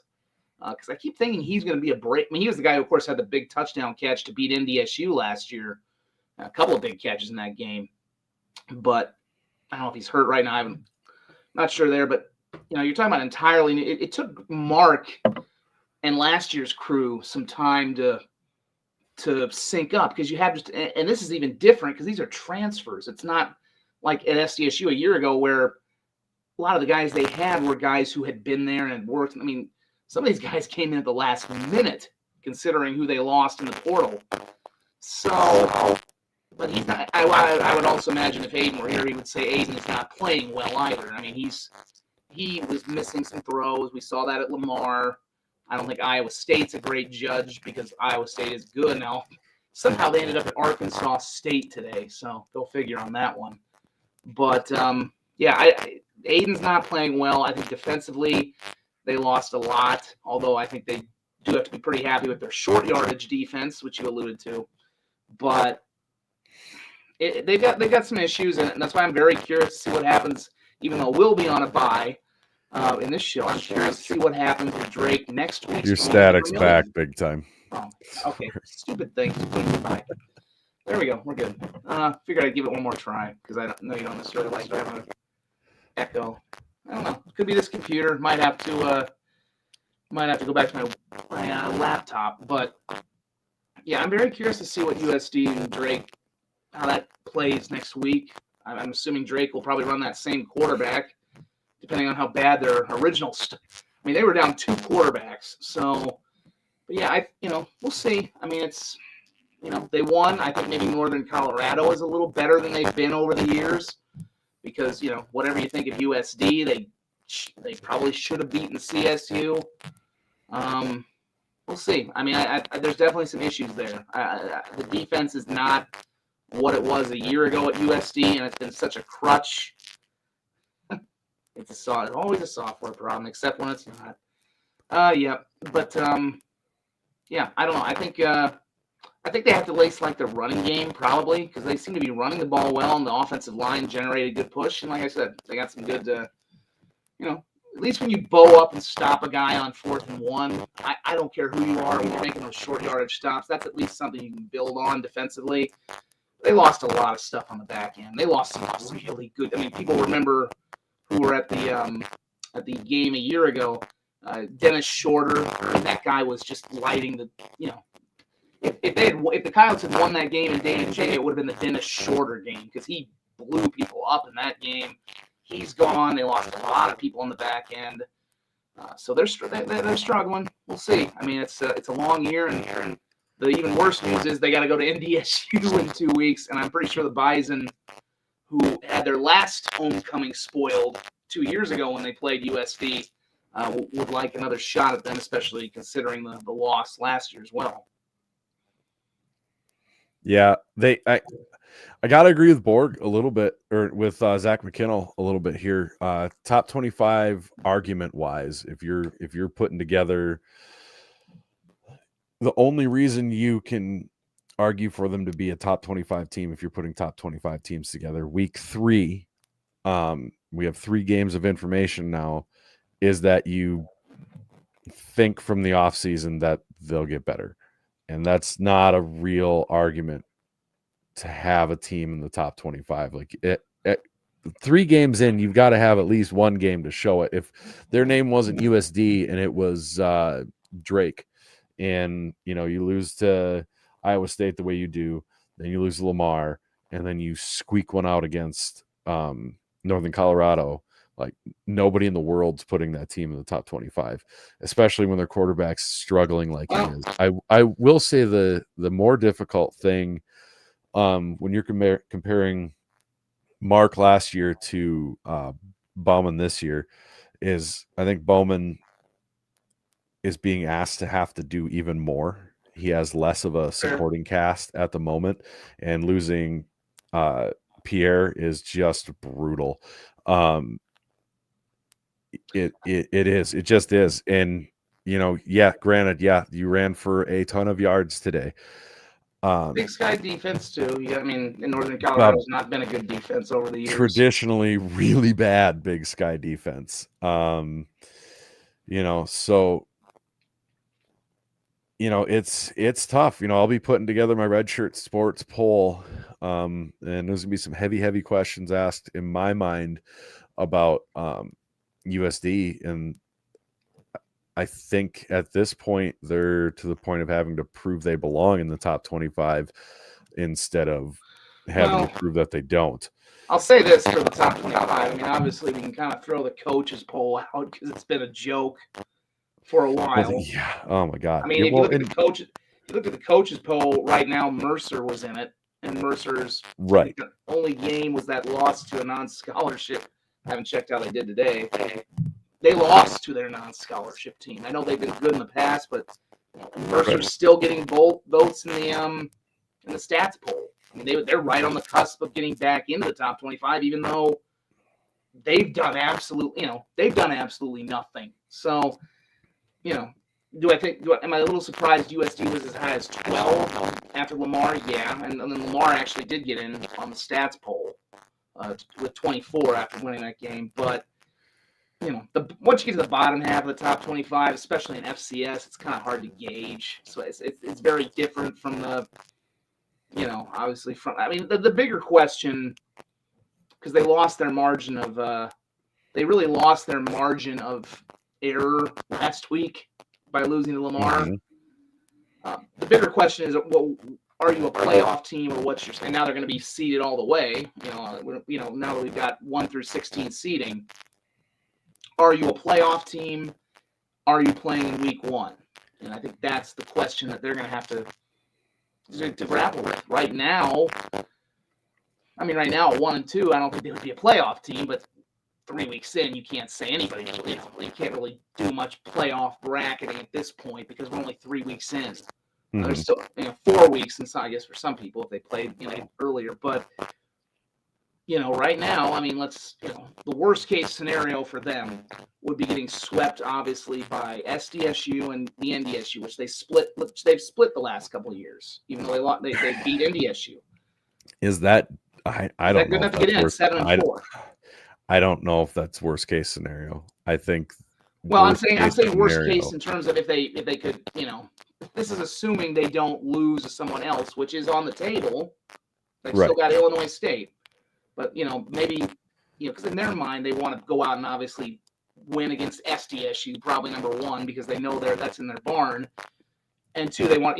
because I keep thinking he's going to be a break. I mean, he was the guy who, of course, had the big touchdown catch to beat NDSU last year. A couple of big catches in that game. But I don't know if he's hurt right now. I'm not sure there. But, you're talking about entirely – it took Mark and last year's crew some time to sync up, because you have just, and this is even different because these are transfers. It's not like at SDSU a year ago where a lot of the guys they had were guys who had been there and had worked. I mean, some of these guys came in at the last minute, considering who they lost in the portal. So, but he's not. I would also imagine if Aiden were here, he would say Aiden is not playing well either. I mean, he was missing some throws. We saw that at Lamar. I don't think Iowa State's a great judge because Iowa State is good now. Somehow they ended up at Arkansas State today, so go figure on that one. But, Aiden's not playing well. I think defensively they lost a lot, although I think they do have to be pretty happy with their short yardage defense, which you alluded to. But they've got some issues, and that's why I'm very curious to see what happens, even though we'll be on a bye. In this show, I'm curious to see what happens with Drake next week. Your static's back big time. Oh, okay. Stupid thing. There we go. We're good. Figured I'd give it one more try because I know you don't necessarily like having an echo. I don't know. It could be this computer. Might have to go back to my laptop. But yeah, I'm very curious to see what USD and Drake, how that plays next week. I'm assuming Drake will probably run that same quarterback, depending on how bad their original I mean, they were down 2 quarterbacks. So, but yeah, we'll see. I mean, it's, they won. I think maybe Northern Colorado is a little better than they've been over the years because, whatever you think of USD, they probably should have beaten CSU. We'll see. I mean, there's definitely some issues there. The defense is not what it was a year ago at USD, and it's been such a crutch. It's always a software problem, except when it's not. Yeah, but yeah, I don't know. I think they have to lace like the running game probably because they seem to be running the ball well, and the offensive line generated good push. And like I said, they got some good, at least when you bow up and stop a guy on 4th and 1. I don't care who you are when you're making those short yardage stops. That's at least something you can build on defensively. They lost a lot of stuff on the back end. They lost some really good. I mean, people remember who were at the game a year ago, Dennis Shorter. I mean, that guy was just lighting the, if the Coyotes had won that game in Dan and Jay, it would have been the Dennis Shorter game because he blew people up in that game. He's gone. They lost a lot of people on the back end, so they're struggling. We'll see. I mean, it's a long year, and the even worse news is they got to go to NDSU in 2 weeks, and I'm pretty sure the Bison, who had their last homecoming spoiled 2 years ago when they played USD, would like another shot at them, especially considering the loss last year as well. Yeah, I gotta agree with Borg a little bit, or with Zach McKinnell a little bit here. Top 25 argument wise, if you're putting together, the only reason you can argue for them to be a top 25 team if you're putting top 25 teams together. Week 3, we have 3 games of information now, is that you think from the offseason that they'll get better. And that's not a real argument to have a team in the top 25. Like 3 games in, you've got to have at least one game to show it. If their name wasn't USD and it was Drake, and you lose to Iowa State the way you do, then you lose Lamar, and then you squeak one out against Northern Colorado. Like, nobody in the world's putting that team in the top 25, especially when their quarterback's struggling like he is. I will say the more difficult thing when you're comparing Mark last year to Bowman this year is, I think Bowman is being asked to have to do even more. He has less of a supporting cast at the moment, and losing Pierre is just brutal. It just is. And granted, you ran for a ton of yards today. Big Sky defense too. Yeah, I mean, in Northern Colorado has not been a good defense over the years. Traditionally, really bad Big Sky defense. So it's tough. I'll be putting together my Redshirt Sports poll, and there's gonna be some heavy questions asked in my mind about USD, and I think at this point they're to the point of having to prove they belong in the top 25 instead of having to prove that they don't. I'll say this for the top 25. I mean, obviously we can kind of throw the coaches poll out because it's been a joke for a while. Yeah. Oh my God. I mean, if you look at the coaches poll right now, Mercer was in it, and Mercer's only game was that loss to a non-scholarship. I haven't checked how they did today. They lost to their non-scholarship team. I know they've been good in the past, but Mercer's still getting votes in the stats poll. I mean, they're right on the cusp of getting back into the top 25, even though they've done absolutely nothing. So, am I a little surprised USD was as high as 12 after Lamar? Yeah, and then Lamar actually did get in on the stats poll with 24 after winning that game. But once you get to the bottom half of the top 25, especially in FCS, it's kind of hard to gauge. So it's very different from the, obviously the bigger question, because they lost their margin of they really lost their margin of error last week by losing to Lamar. Mm-hmm. The bigger question is, well, are you a playoff team, or what's your? And now they're going to be seeded all the way. Now that we've got 1 through 16 seeding, are you a playoff team? Are you playing in week 1? And I think that's the question that they're going to have to grapple with right now. I mean, right now, 1 and 2, I don't think they would be a playoff team, but 3 weeks in, you can't say anybody. You can't really do much playoff bracketing at this point because we're only 3 weeks in. Mm-hmm. There's still 4 weeks inside, I guess, for some people if they played earlier. But right now, I mean, the worst case scenario for them would be getting swept, obviously, by SDSU and the NDSU, which they've split the last couple of years, even though they beat NDSU. Is that I don't know. Good enough to get in 7-4. I don't know if that's worst case scenario. I think. Well, I'm saying worst case in terms of if they could, this is assuming they don't lose to someone else, which is on the table. They've still got Illinois State, but maybe because in their mind they want to go out and obviously win against SDSU, probably number 1 because they know that's in their barn, and 2 they want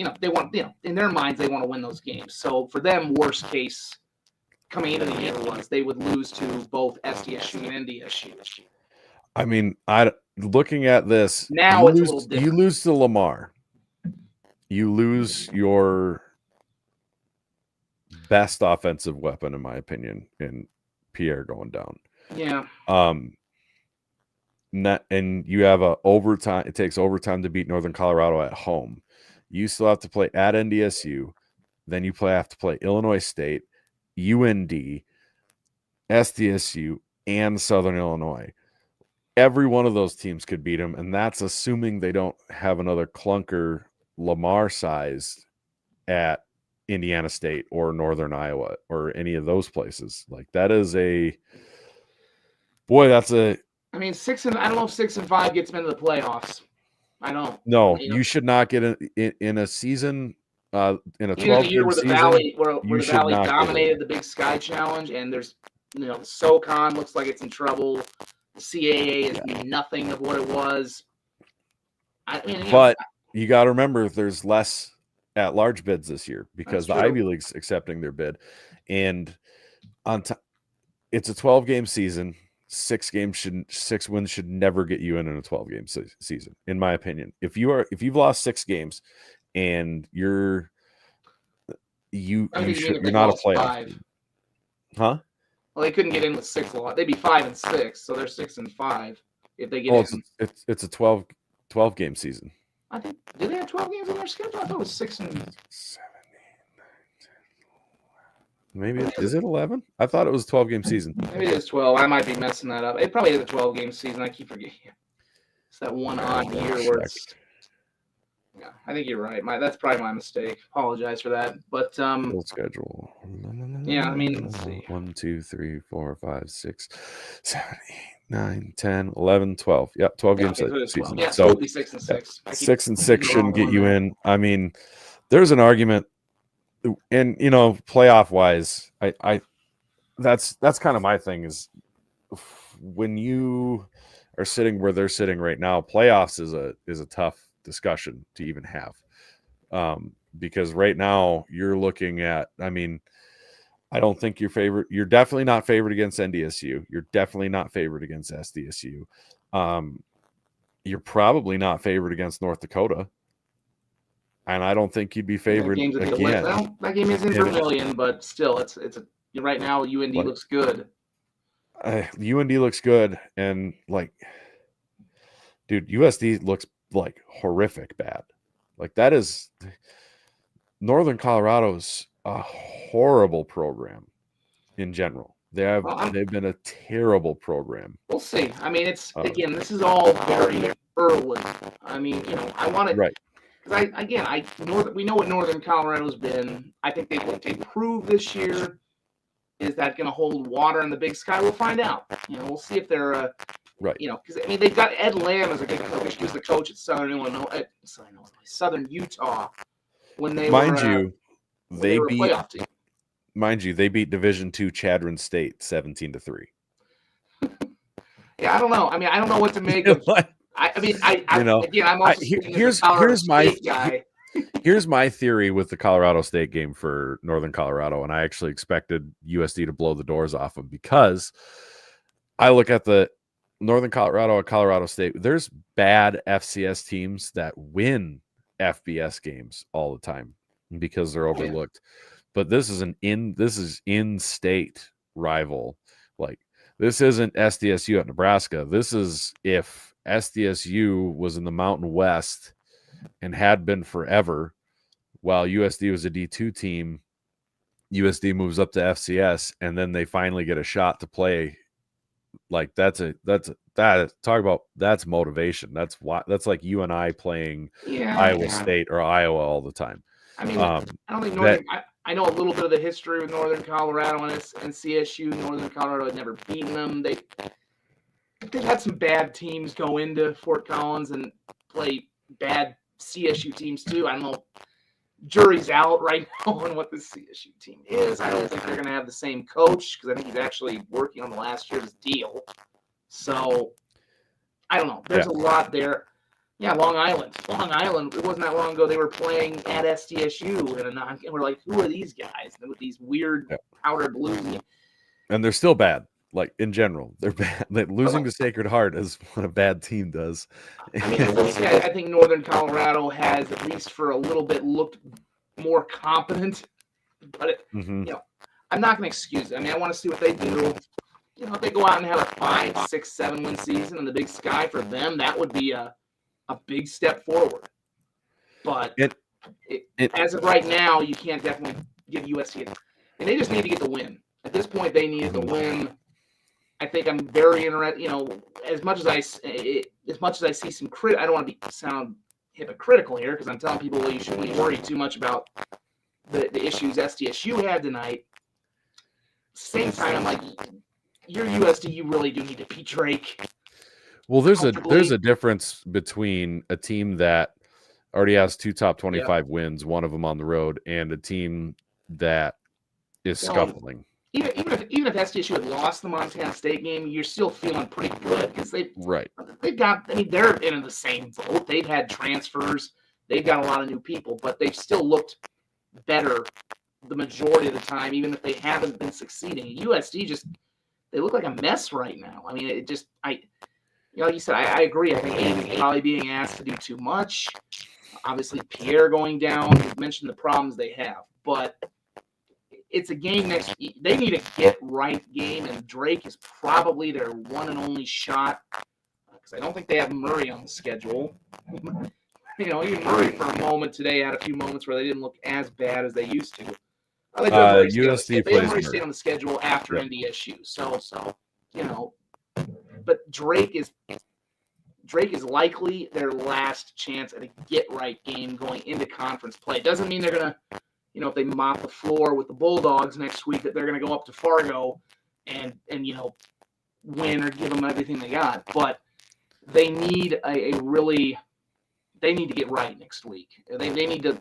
in their minds they want to win those games. So for them, worst case coming into the year was they would lose to both SDSU and NDSU. I mean, looking at this now, it's a little different. You lose to Lamar. You lose your best offensive weapon, in my opinion, in Pierre going down. Yeah. And you have overtime. It takes overtime to beat Northern Colorado at home. You still have to play at NDSU. Then you have to play Illinois State, UND, SDSU, and Southern Illinois. Every one of those teams could beat them, and that's assuming they don't have another clunker Lamar size at Indiana State or Northern Iowa or any of those places. Like, that is that's a. I mean, I don't know if 6 and 5 gets them into the playoffs. I don't. No, you should not get in a season. In a 12 year where the Valley dominated the Big Sky Challenge, and there's SoCon looks like it's in trouble. The CAA is nothing of what it was. But you got to remember, there's less at-large bids this year because the Ivy League's accepting their bid, and it's a 12-game season. 6 wins should never get you in a 12-game season, in my opinion. If you've lost 6 games and you're not a playoff team. Huh? Well, they couldn't get in with 6 loss. They'd be 5-6, so they're 6-5 if they get in. It's a 12-game season. I think do they have 12 games on their schedule? I thought it was 6 and 7, 8, 9, 10. Maybe is it 11? I thought it was a 12-game season. Maybe it is 12. I might be messing that up. It probably is a 12-game season. I keep forgetting. It's that one odd year where it's. Yeah, I think you're right. That's probably my mistake. Apologize for that. But full schedule. Yeah, I mean, let's see. 1, 2, 3, 4, 5, 6, 7, 8, 9, 10, 11, 12. Yeah, 12 games season. Yeah, so 6 and 6. 6 and 6 shouldn't get you in. I mean, there's an argument, and playoff wise, I that's kind of my thing is when you are sitting where they're sitting right now, playoffs is a tough discussion to even have, because right now you're looking at, I mean, I don't think you're definitely not favored against NDSU. You're definitely not favored against SDSU. You're probably not favored against North Dakota, and I don't think you'd be favored again. That game is in Vermillion, but still, it's right now UND looks good. UND looks good, and dude, USD looks horrific bad. That is Northern Colorado's a horrible program in general. They've been a terrible program. We'll see. I mean, it's again, this is all very early. I mean, I want to right. Because we know what Northern Colorado's been. I think what they prove this year is that going to hold water in the Big Sky. We'll find out. We'll see if they're right. Because I mean, they've got Ed Lamb as a good coach. He was the coach at Southern Utah when they they beat Division II Chadron State 17-3. Yeah, I don't know. I mean, I don't know what to make of. I'm also here's my theory with the Colorado State game for Northern Colorado, and I actually expected USD to blow the doors off them because I look at the Northern Colorado and Colorado State. There's bad FCS teams that win FBS games all the time because they're overlooked. But this is in-state rival. This isn't SDSU at Nebraska. This is if SDSU was in the Mountain West and had been forever, while USD was a D2 team. USD moves up to FCS, and then they finally get a shot to play. That's motivation. That's like you and I playing Iowa State or Iowa all the time. I mean, I don't think I know a little bit of the history with Northern Colorado and CSU. Northern Colorado had never beaten them. They've had some bad teams go into Fort Collins and play bad CSU teams too. I don't know. Jury's out right now on what the CSU team is. I don't think they're going to have the same coach because I think he's actually working on the last year's deal. So I don't know. There's a lot there. Yeah, Long Island. It wasn't that long ago. They were playing at SDSU and we're like, who are these guys? With these weird powder blues. And they're still bad. In general, they're bad. Losing to Sacred Heart is what a bad team does. I mean, I think Northern Colorado has, at least for a little bit, looked more competent. But I'm not going to excuse it. I mean, I want to see what they do. If they go out and have a 5, 6, 7 win season in the Big Sky for them, that would be a big step forward. But as of right now, you can't definitely give USC and they just need to get the win. At this point, they needed the win. I think I'm very interested. As much as I see some I don't want to sound hypocritical here because I'm telling people, well, you shouldn't worry too much about the issues SDSU had tonight. Same time, I'm like, you're USD, you really do need to beat Drake. Well, there's a difference between a team that already has 2 top 25 wins, one of them on the road, and a team that is scuffling. Even if SDSU had lost the Montana State game, you're still feeling pretty good because they've got. I mean, they're in the same boat. They've had transfers. they've got a lot of new people, but they've still looked better the majority of the time, even if they haven't been succeeding. USD they look like a mess right now. I mean, like you said, I agree. I think Aiden probably being asked to do too much. Obviously, Pierre going down. You mentioned the problems they have, but it's a game next. They need a get-right game, and Drake is probably their one and only shot, because I don't think they have Murray on the schedule. Even Murray for a moment today had a few moments where they didn't look as bad as they used to. USD plays plays stayed on the schedule after NDSU. So but Drake is likely their last chance at a get-right game going into conference play. It doesn't mean they're going to, if they mop the floor with the Bulldogs next week, that they're going to go up to Fargo and win or give them everything they got. But they need they need to get right next week. They need to,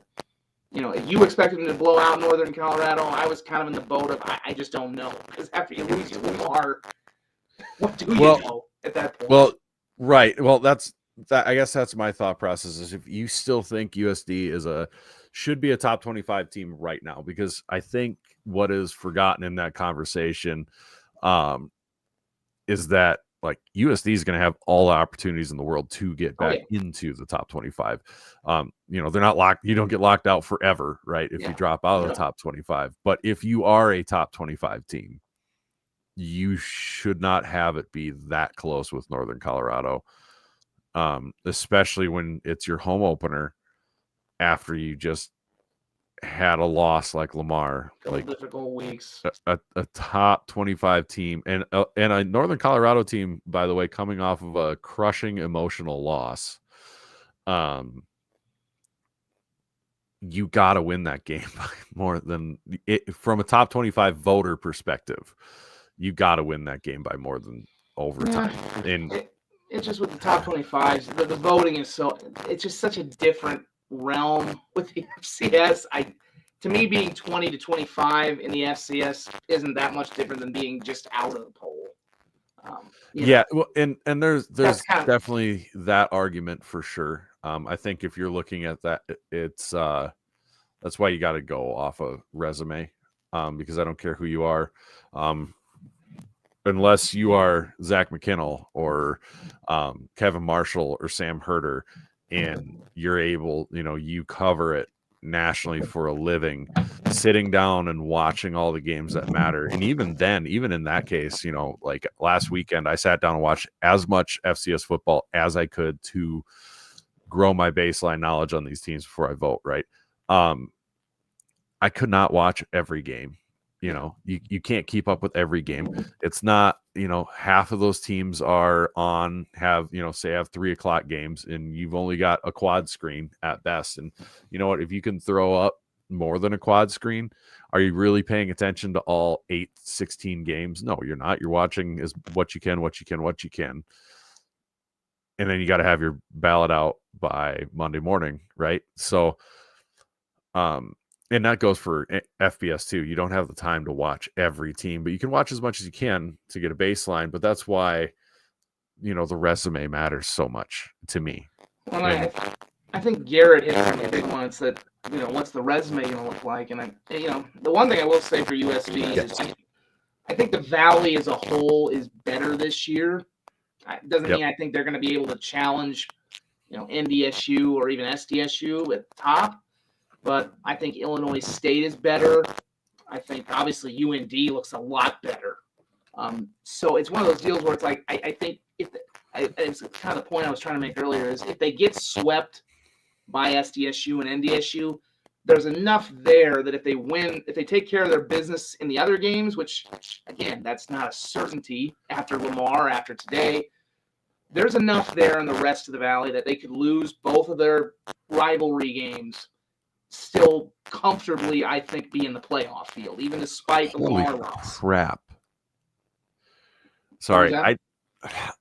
if you expected them to blow out Northern Colorado, I was kind of in the boat of I just don't know, because after you lose to Lamar, what do you know at that point? Well, right. Well, I guess that's my thought process, is if you still think USD should be a top 25 team right now, because I think what is forgotten in that conversation is that like USD is going to have all the opportunities in the world to get back into the top 25. They're not locked. You don't get locked out forever, right? If you drop out of the top 25, but if you are a top 25 team, you should not have it be that close with Northern Colorado, especially when it's your home opener after you just had a loss like Lamar, like difficult weeks, a top 25 team, and a Northern Colorado team, by the way, coming off of a crushing emotional loss. You got to win that game by more than it from a top 25 voter perspective. You got to win that game by more than overtime. And it's just with the top 25s, the voting is it's just such a different realm with the FCS. To me, being 20 to 25 in the FCS isn't that much different than being just out of the poll. Well, and there's definitely that argument for sure. I think if you're looking at that, it's that's why you got to go off a resume, because I don't care who you are, unless you are Zach McKinnell or Kevin Marshall or Sam Herder, and you're able, you cover it nationally for a living, sitting down and watching all the games that matter. And even then, even in that case, like last weekend, I sat down and watched as much FCS football as I could to grow my baseline knowledge on these teams before I vote. Right. I could not watch every game. You can't keep up with every game. It's not, half of those teams have 3:00 games, and you've only got a quad screen at best. And you know what, if you can throw up more than a quad screen, are you really paying attention to all 16 games? No, you're not. You're watching what you can. And then you got to have your ballot out by Monday morning. Right. So, and that goes for FBS too. You don't have the time to watch every team, but you can watch as much as you can to get a baseline. But that's why, the resume matters so much to me. Well, I think Garrett hit some of the big ones that, what's the resume going to look like? And, the one thing I will say for USD is I think the Valley as a whole is better this year. It doesn't mean I think they're going to be able to challenge, NDSU or even SDSU at the top. But I think Illinois State is better. I think obviously UND looks a lot better. So it's one of those deals where it's like I think it's kind of the point I was trying to make earlier is if they get swept by SDSU and NDSU, there's enough there that if they take care of their business in the other games, which again that's not a certainty after Lamar, after today, there's enough there in the rest of the Valley that they could lose both of their rivalry games. Still comfortably, I think, be in the playoff field, even despite the Lamar loss. Crap. Sorry,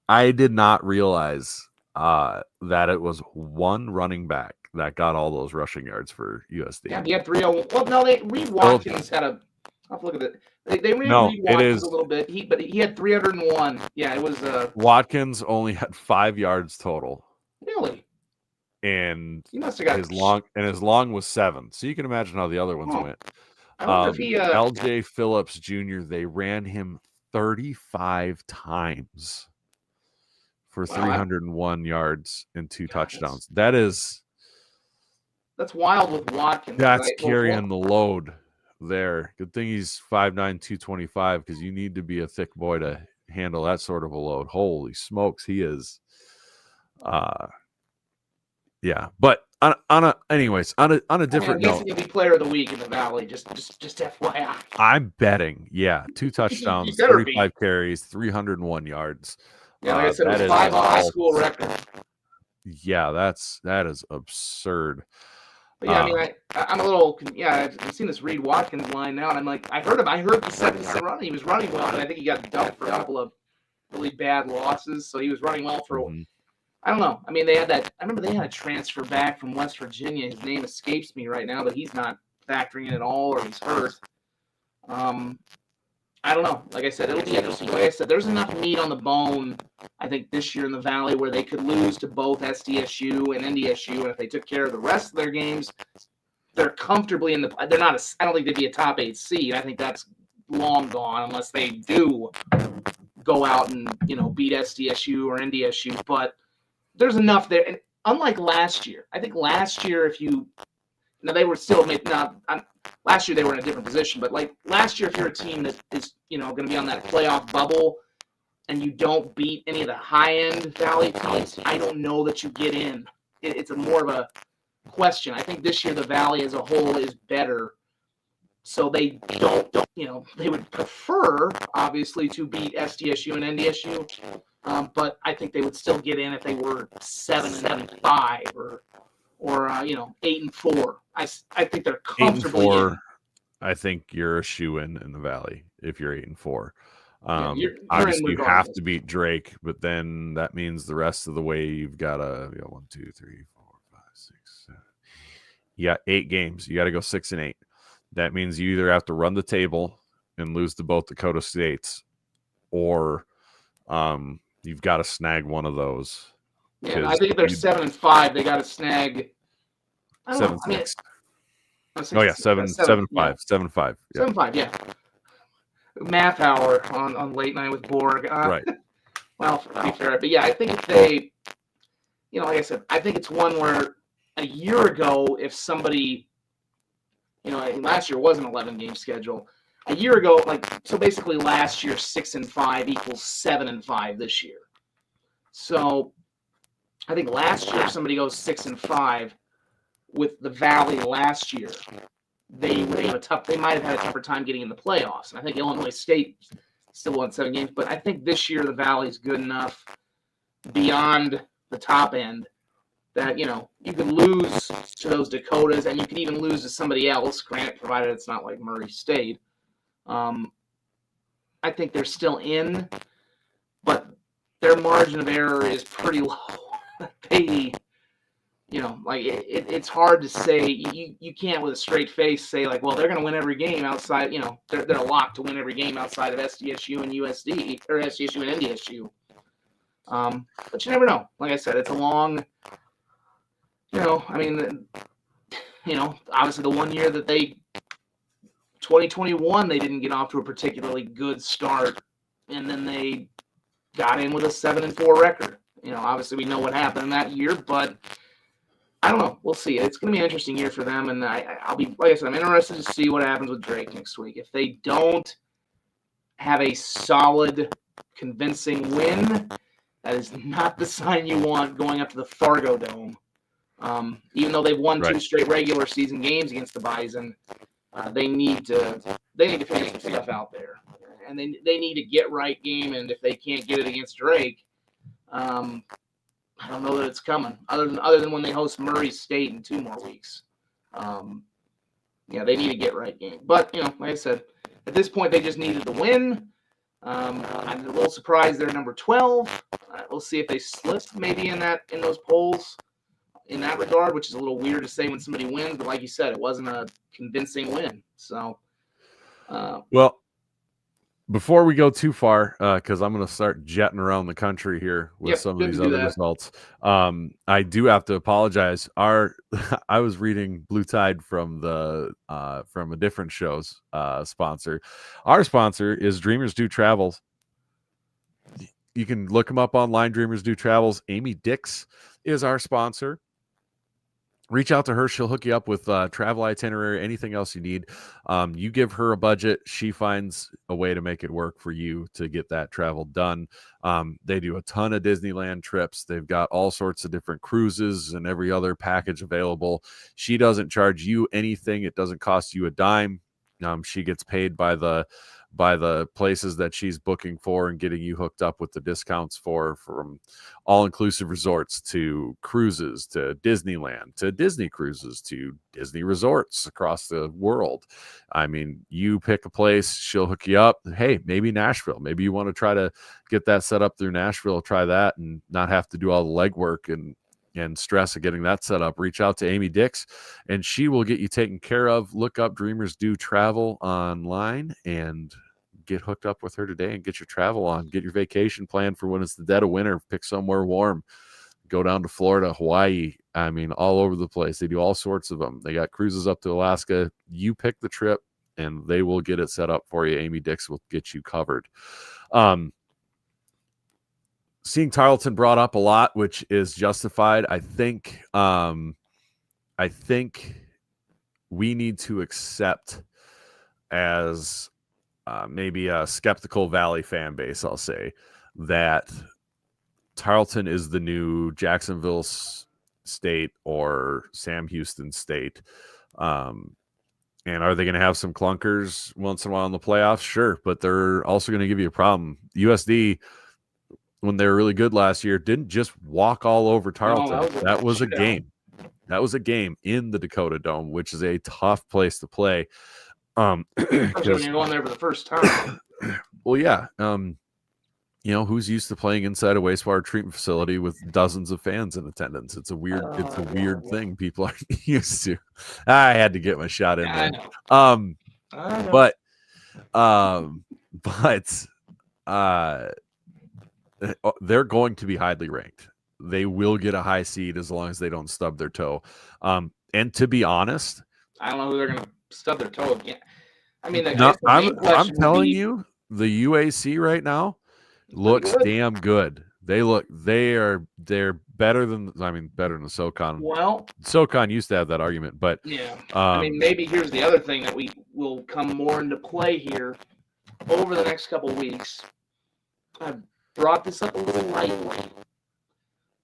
I did not realize that it was one running back that got all those rushing yards for USD. Yeah, he had 301. Well, no, Reed Watkins had a. I'll look at it. They Reed Watkins a little bit. But he had 301. Yeah, it was. Watkins only had 5 yards total. Really? and he must have got his long was 7. So you can imagine how the other ones went. I wonder if he LJ Phillips Jr., they ran him 35 times for 301 yards and 2 touchdowns. That's wild with Watkins. That's carrying the load there. Good thing he's 5'9", 225, because you need to be a thick boy to handle that sort of a load. Holy smokes, he is. Yeah, but on a different note, he'll be player of the week in the Valley. Just FYI. I'm betting, 2 touchdowns, 35 carries, 301 yards. Yeah, like I said, it was 5 high school record. Yeah, that is absurd. But yeah, I mean, I'm a little, I've seen this Reed Watkins line now, and I'm like, I heard the second run. He was running well, but I think he got dumped for a couple of really bad losses. So he was running well for. I don't know. I mean, I remember they had a transfer back from West Virginia. His name escapes me right now, but he's not factoring in at all, or he's hurt. I don't know. Like I said, it'll be interesting. Like I said, there's enough meat on the bone, I think, this year in the Valley where they could lose to both SDSU and NDSU, and if they took care of the rest of their games, they're comfortably in the. They're not. I don't think they'd be a top 8 seed. I think that's long gone unless they do go out and beat SDSU or NDSU, but. There's enough there, and unlike last year, I think last year they were still last year they were in a different position, but like last year, if you're a team that is going to be on that playoff bubble and you don't beat any of the high end Valley teams, I don't know that you get in. It's more of a question. I think this year the Valley as a whole is better, so they they would prefer obviously to beat SDSU and NDSU. But I think they would still get in if they were 7-5 or 8-4. I think they're comfortably 8-4. I think you're a shoe-in the Valley if you're 8-4. You're obviously, you have to beat Drake, but then that means the rest of the way you've got to 1, 2, 3, 4, 5, 6, 7. You got 8 games. You got to go 6-8. That means you either have to run the table and lose to both Dakota States, or you've got to snag one of those. Yeah, I think if they're 7-5, they got to snag 7-6. Oh yeah, 7-5. 7-5. 7-5. Yeah. Math hour on late night with Borg. Right. Well, to be fair, but yeah, I think if they, like I said, I think it's one where a year ago, if somebody, last year was an 11-game schedule. A year ago, so basically last year 6-5 equals 7-5 this year. So I think last year if somebody goes 6-5 with the Valley last year, they might have had a tougher time getting in the playoffs. And I think Illinois State still won 7 games, but I think this year the Valley's good enough beyond the top end that you could lose to those Dakotas, and you could even lose to somebody else, granted, provided it's not like Murray State. I think they're still in, but their margin of error is pretty low. They, it's hard to say. You can't with a straight face say well, they're going to win every game outside. They're a lock to win every game outside of SDSU and USD or SDSU and NDSU. But you never know. Like I said, it's a long. Obviously the one year that 2021, they didn't get off to a particularly good start, and then they got in with a 7-4 record. Obviously we know what happened in that year, but I don't know. We'll see. It's going to be an interesting year for them, and I'll be, like I said, I'm interested to see what happens with Drake next week. If they don't have a solid, convincing win, that is not the sign you want going up to the Fargo Dome. Even though they've won 2 straight regular season games against the Bison, they need to figure some stuff out there, and they need to get right game. And if they can't get it against Drake, I don't know that it's coming. Other than when they host Murray State in 2 more weeks, they need to get right game. But like I said, at this point they just needed to win. I'm a little surprised they're number 12. We'll see if they slip maybe in those polls. In that regard, which is a little weird to say when somebody wins, but like you said, it wasn't a convincing win. So, well, before we go too far, because I'm going to start jetting around the country here with some of these other results, I do have to apologize. I was reading Blue Tide from a different show's sponsor. Our sponsor is Dreamers Do Travels. You can look them up online, Dreamers Do Travels. Amy Dix is our sponsor. Reach out to her. She'll hook you up with travel itinerary, anything else you need. You give her a budget. She finds a way to make it work for you to get that travel done. They do a ton of Disneyland trips. They've got all sorts of different cruises and every other package available. She doesn't charge you anything. It doesn't cost you a dime. She gets paid by the places that she's booking for and getting you hooked up with the discounts from all-inclusive resorts to cruises to Disneyland to Disney cruises to Disney resorts across the world. I mean, you pick a place, she'll hook you up. Hey, maybe Nashville. Maybe you want to try to get that set up through Nashville, try that and not have to do all the legwork and stress of getting that set up. Reach out to Amy Dix and she will get you taken care of. Look up Dreamers Do Travel online and get hooked up with her today and get your travel on. Get your vacation planned for when it's the dead of winter. Pick somewhere warm. Go down to Florida, Hawaii. I mean, all over the place. They do all sorts of them. They got cruises up to Alaska. You pick the trip and they will get it set up for you. Amy Dix will get you covered. Seeing Tarleton brought up a lot, which is justified. I think we need to accept as maybe a skeptical Valley fan base, I'll say, that Tarleton is the new Jacksonville State or Sam Houston State. And are they going to have some clunkers once in a while in the playoffs? Sure, but they're also going to give you a problem. USD, when they were really good last year, didn't just walk all over Tarleton. No, that was a game. That was a game in the Dakota Dome, which is a tough place to play. Especially when you're going there for the first time. Well, yeah. You know, who's used to playing inside a wastewater treatment facility with dozens of fans in attendance? It's a weird, weird thing people are used to. I had to get my shot in there. But they're going to be highly ranked. They will get a high seed as long as they don't stub their toe. And to be honest, I don't know who they're going to stub their toe again. I mean, I'm telling you, the UAC right now looks damn good. They're better than the SoCon. Well, SoCon used to have that argument, but yeah. I mean, maybe here's the other thing that we will come more into play here over the next couple of weeks. I've brought this up a little lightly,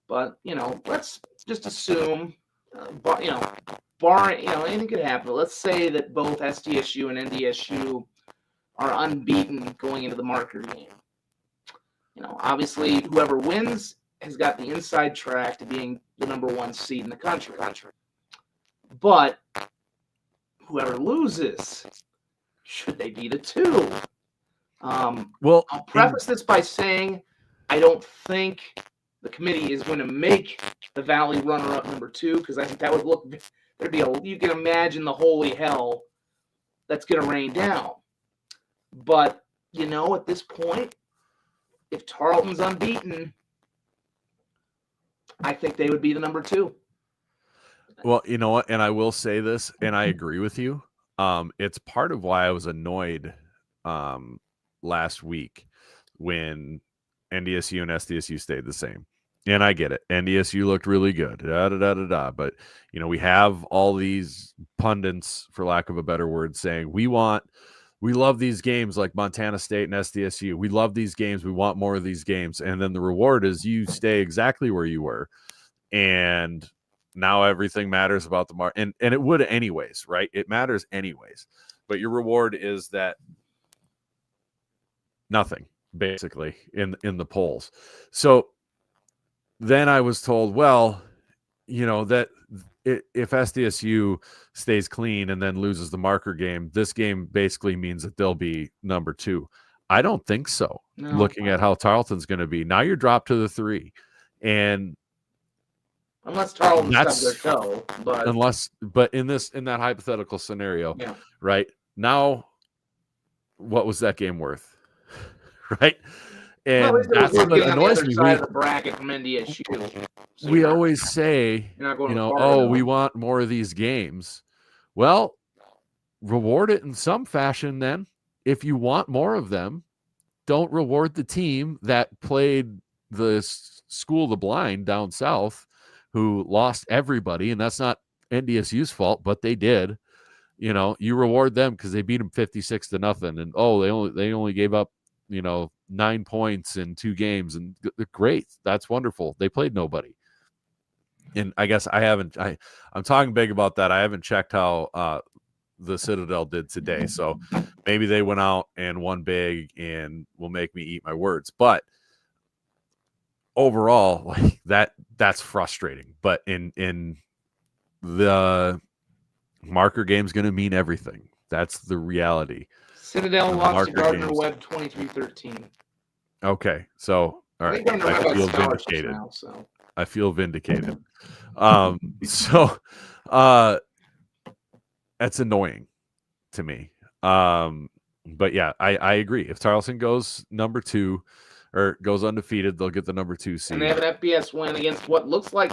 but let's just assume, barring anything could happen. Let's say that both SDSU and NDSU are unbeaten going into the marker game. Obviously, whoever wins has got the inside track to being the number one seed in the country. But whoever loses, should they be the two? Well, I'll preface this by saying I don't think the committee is going to make the Valley runner-up number two, because I think that would look, you can imagine the holy hell that's going to rain down. But, at this point, if Tarleton's unbeaten, I think they would be the number two. Well, you know what? And I will say this, and I agree with you. It's part of why I was annoyed last week when NDSU and SDSU stayed the same. And I get it. NDSU looked really good. But, we have all these pundits, for lack of a better word, saying we love these games like Montana State and SDSU. We love these games. We want more of these games. And then the reward is you stay exactly where you were. And now everything matters about the mark. And it would anyways, right? It matters anyways. But your reward is that nothing, basically, in the polls. So then I was told, well, that if SDSU stays clean and then loses the marker game, this game basically means that they'll be number two. I don't think so. No. Looking at how Tarleton's going to be. Now you're dropped to the 3. And unless Tarleton stubs their toe. But in that hypothetical scenario, right? Now, what was that game worth? right? And that's what annoys me. Side of the bracket from NDSU. So we always say, we want more of these games. Well, reward it in some fashion then. If you want more of them, don't reward the team that played the School of the Blind down south who lost everybody, and that's not NDSU's fault, but they did. You reward them because they beat them 56-0, and they only gave up 9 points in 2 games, and great, that's wonderful. They played nobody. And I guess I'm talking big about that. I haven't checked how the Citadel did today, so maybe they went out and won big and will make me eat my words. But overall, like that's frustrating. But in the marker game is going to mean everything. That's the reality. Citadel lost to Gardner-Webb 23-13. Okay, so all right, I feel vindicated. Now, so. I feel vindicated. That's annoying to me. But yeah, I agree. If Tarleton goes number 2 or goes undefeated, they'll get the number 2 seed. And they have an FBS win against what looks like,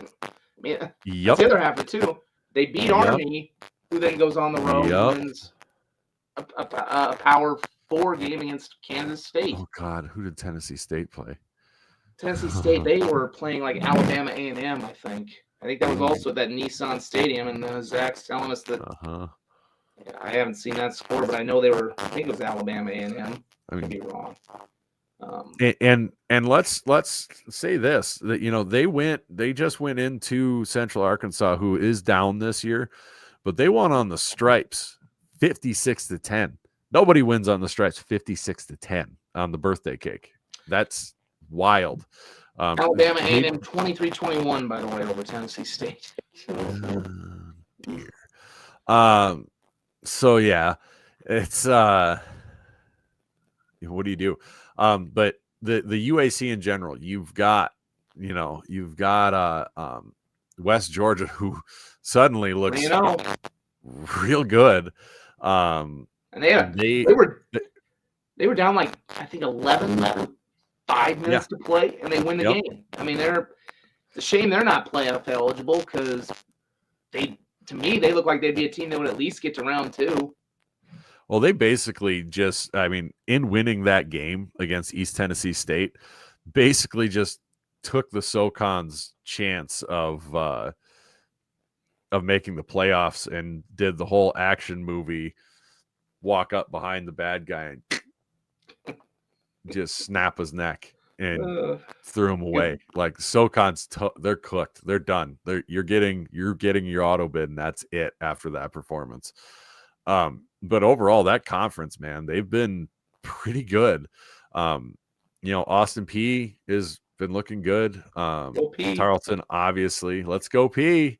that's the other half of it too. They beat Army, who then goes on the road and wins a Power 4 game against Kansas State. Oh God, who did Tennessee State play? Tennessee State, they were playing like Alabama A&M, I think. I think that was also at that Nissan Stadium, and Zach's telling us that I haven't seen that score, but I know I think it was Alabama A&M. I could be wrong. And let's say this, that they just went into Central Arkansas, who is down this year, but they won on the stripes 56-10. Nobody wins on the stripes 56-10 on the birthday cake. That's wild. Alabama A&M 23-21, by the way, over Tennessee State. So yeah, it's what do you do? But the UAC in general, you've got West Georgia, who suddenly looks real good. And they were down like, I think 11, 5 minutes to play, and they win the game. I mean, it's a shame they're not playoff eligible, because to me, they look like they'd be a team that would at least get to round 2. Well, they basically in winning that game against East Tennessee State, basically just took the SoCon's chance of making the playoffs and did the whole action movie, walk up behind the bad guy and just snap his neck and threw him away. Like SoCon's, they're cooked. They're done. You're getting your auto bid, and that's it after that performance. But overall, that conference, man, they've been pretty good. Austin P has been looking good. Tarleton, obviously. Let's go P.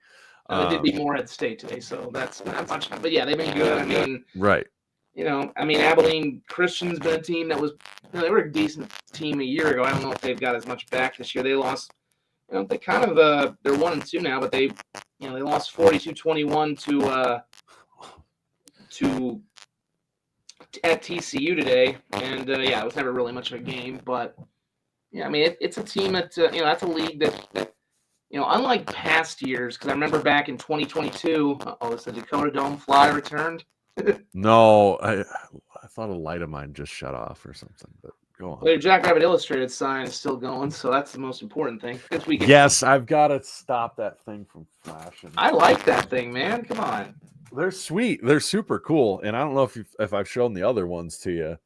They did beat Morehead State today, so that's not much. But yeah, they've been good. I mean, right. Abilene Christian's been a team that was, they were a decent team a year ago. I don't know if they've got as much back this year. They lost, they kind of, they're 1-2 now, but they lost 42-21 at TCU today. And it was never really much of a game, but it's a team that, that's a league that unlike past years, because I remember back in 2022, is the Dakota Dome Fly returned? No, I thought a light of mine just shut off or something, but go on. Well, your Jackrabbit Illustrated sign is still going, so that's the most important thing. Yes, I've got to stop that thing from flashing. I like that thing, man. Come on. They're sweet. They're super cool, and I don't know if I've shown the other ones to you,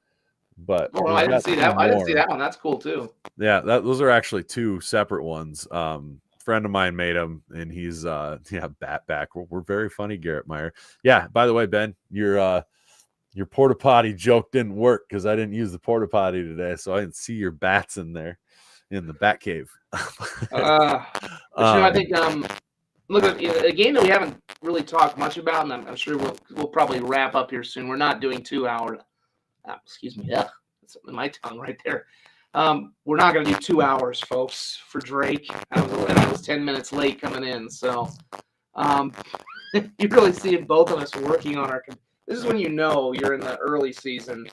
but I didn't see that. I didn't see that one. That's cool too. Yeah, those are actually 2 separate ones. Friend of mine made them, and he's bat back. We're very funny, Garrett Meyer. Yeah, by the way, Ben, your porta potty joke didn't work because I didn't use the porta potty today, so I didn't see your bats in there in the bat cave. I think look at a game that we haven't really talked much about, and I'm sure we'll probably wrap up here soon. We're not doing 2 hours. Excuse me, that's my tongue right there. We're not going to do 2 hours, folks, for Drake. I was 10 minutes late coming in, so you really see both of us working on our. This is when you're in the early season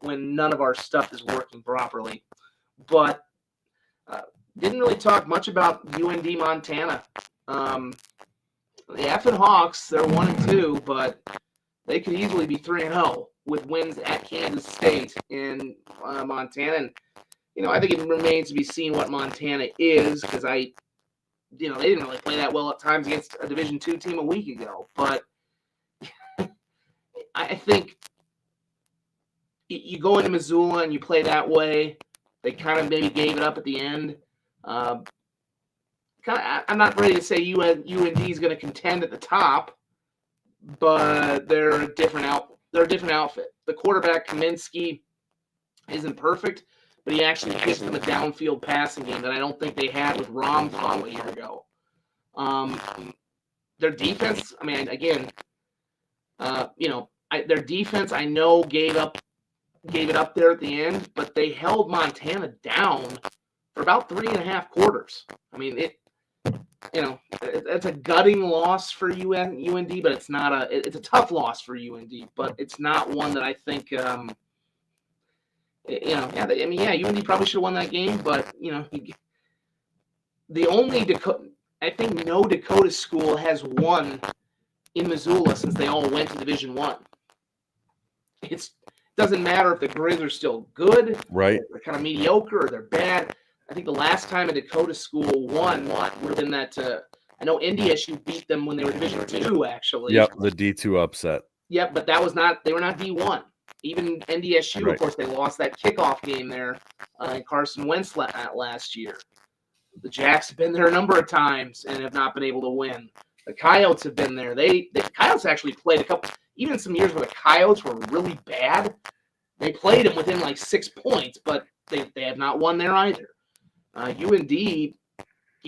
when none of our stuff is working properly. But didn't really talk much about UND Montana. The Effin Hawks, they're 1-2, but they could easily be 3-0 with wins at Kansas State and Montana. And, I think it remains to be seen what Montana is, because they didn't really play that well at times against a Division II team a week ago. But I think you go into Missoula and you play that way. They kind of maybe gave it up at the end. I'm not ready to say UND is going to contend at the top, but they're a different outfit. The quarterback Kaminsky isn't perfect, but he actually gives them a downfield passing game that I don't think they had with Romfo a year ago. Their defense, I mean, again, their defense I know gave it up there at the end, but they held Montana down for about 3.5 quarters. I mean, it's a gutting loss for UND, but it's a tough loss for UND, but it's not one that I think, UND probably should have won that game, but, the only I think no Dakota school has won in Missoula since they all went to Division I. It doesn't matter if the Grizz are still good, right? They're kind of mediocre, or they're bad. I think the last time a Dakota school won would have been that. I know NDSU beat them when they were Division II, actually. Yep, the D2 upset. Yep, but that was not. They were not D1. Even NDSU, right. Of course, they lost that kickoff game there in Carson Wentz last year. The Jacks have been there a number of times and have not been able to win. The Coyotes have been there. The Coyotes actually played a couple. Even some years where the Coyotes were really bad, they played them within like 6 points, but they have not won there either. UND, you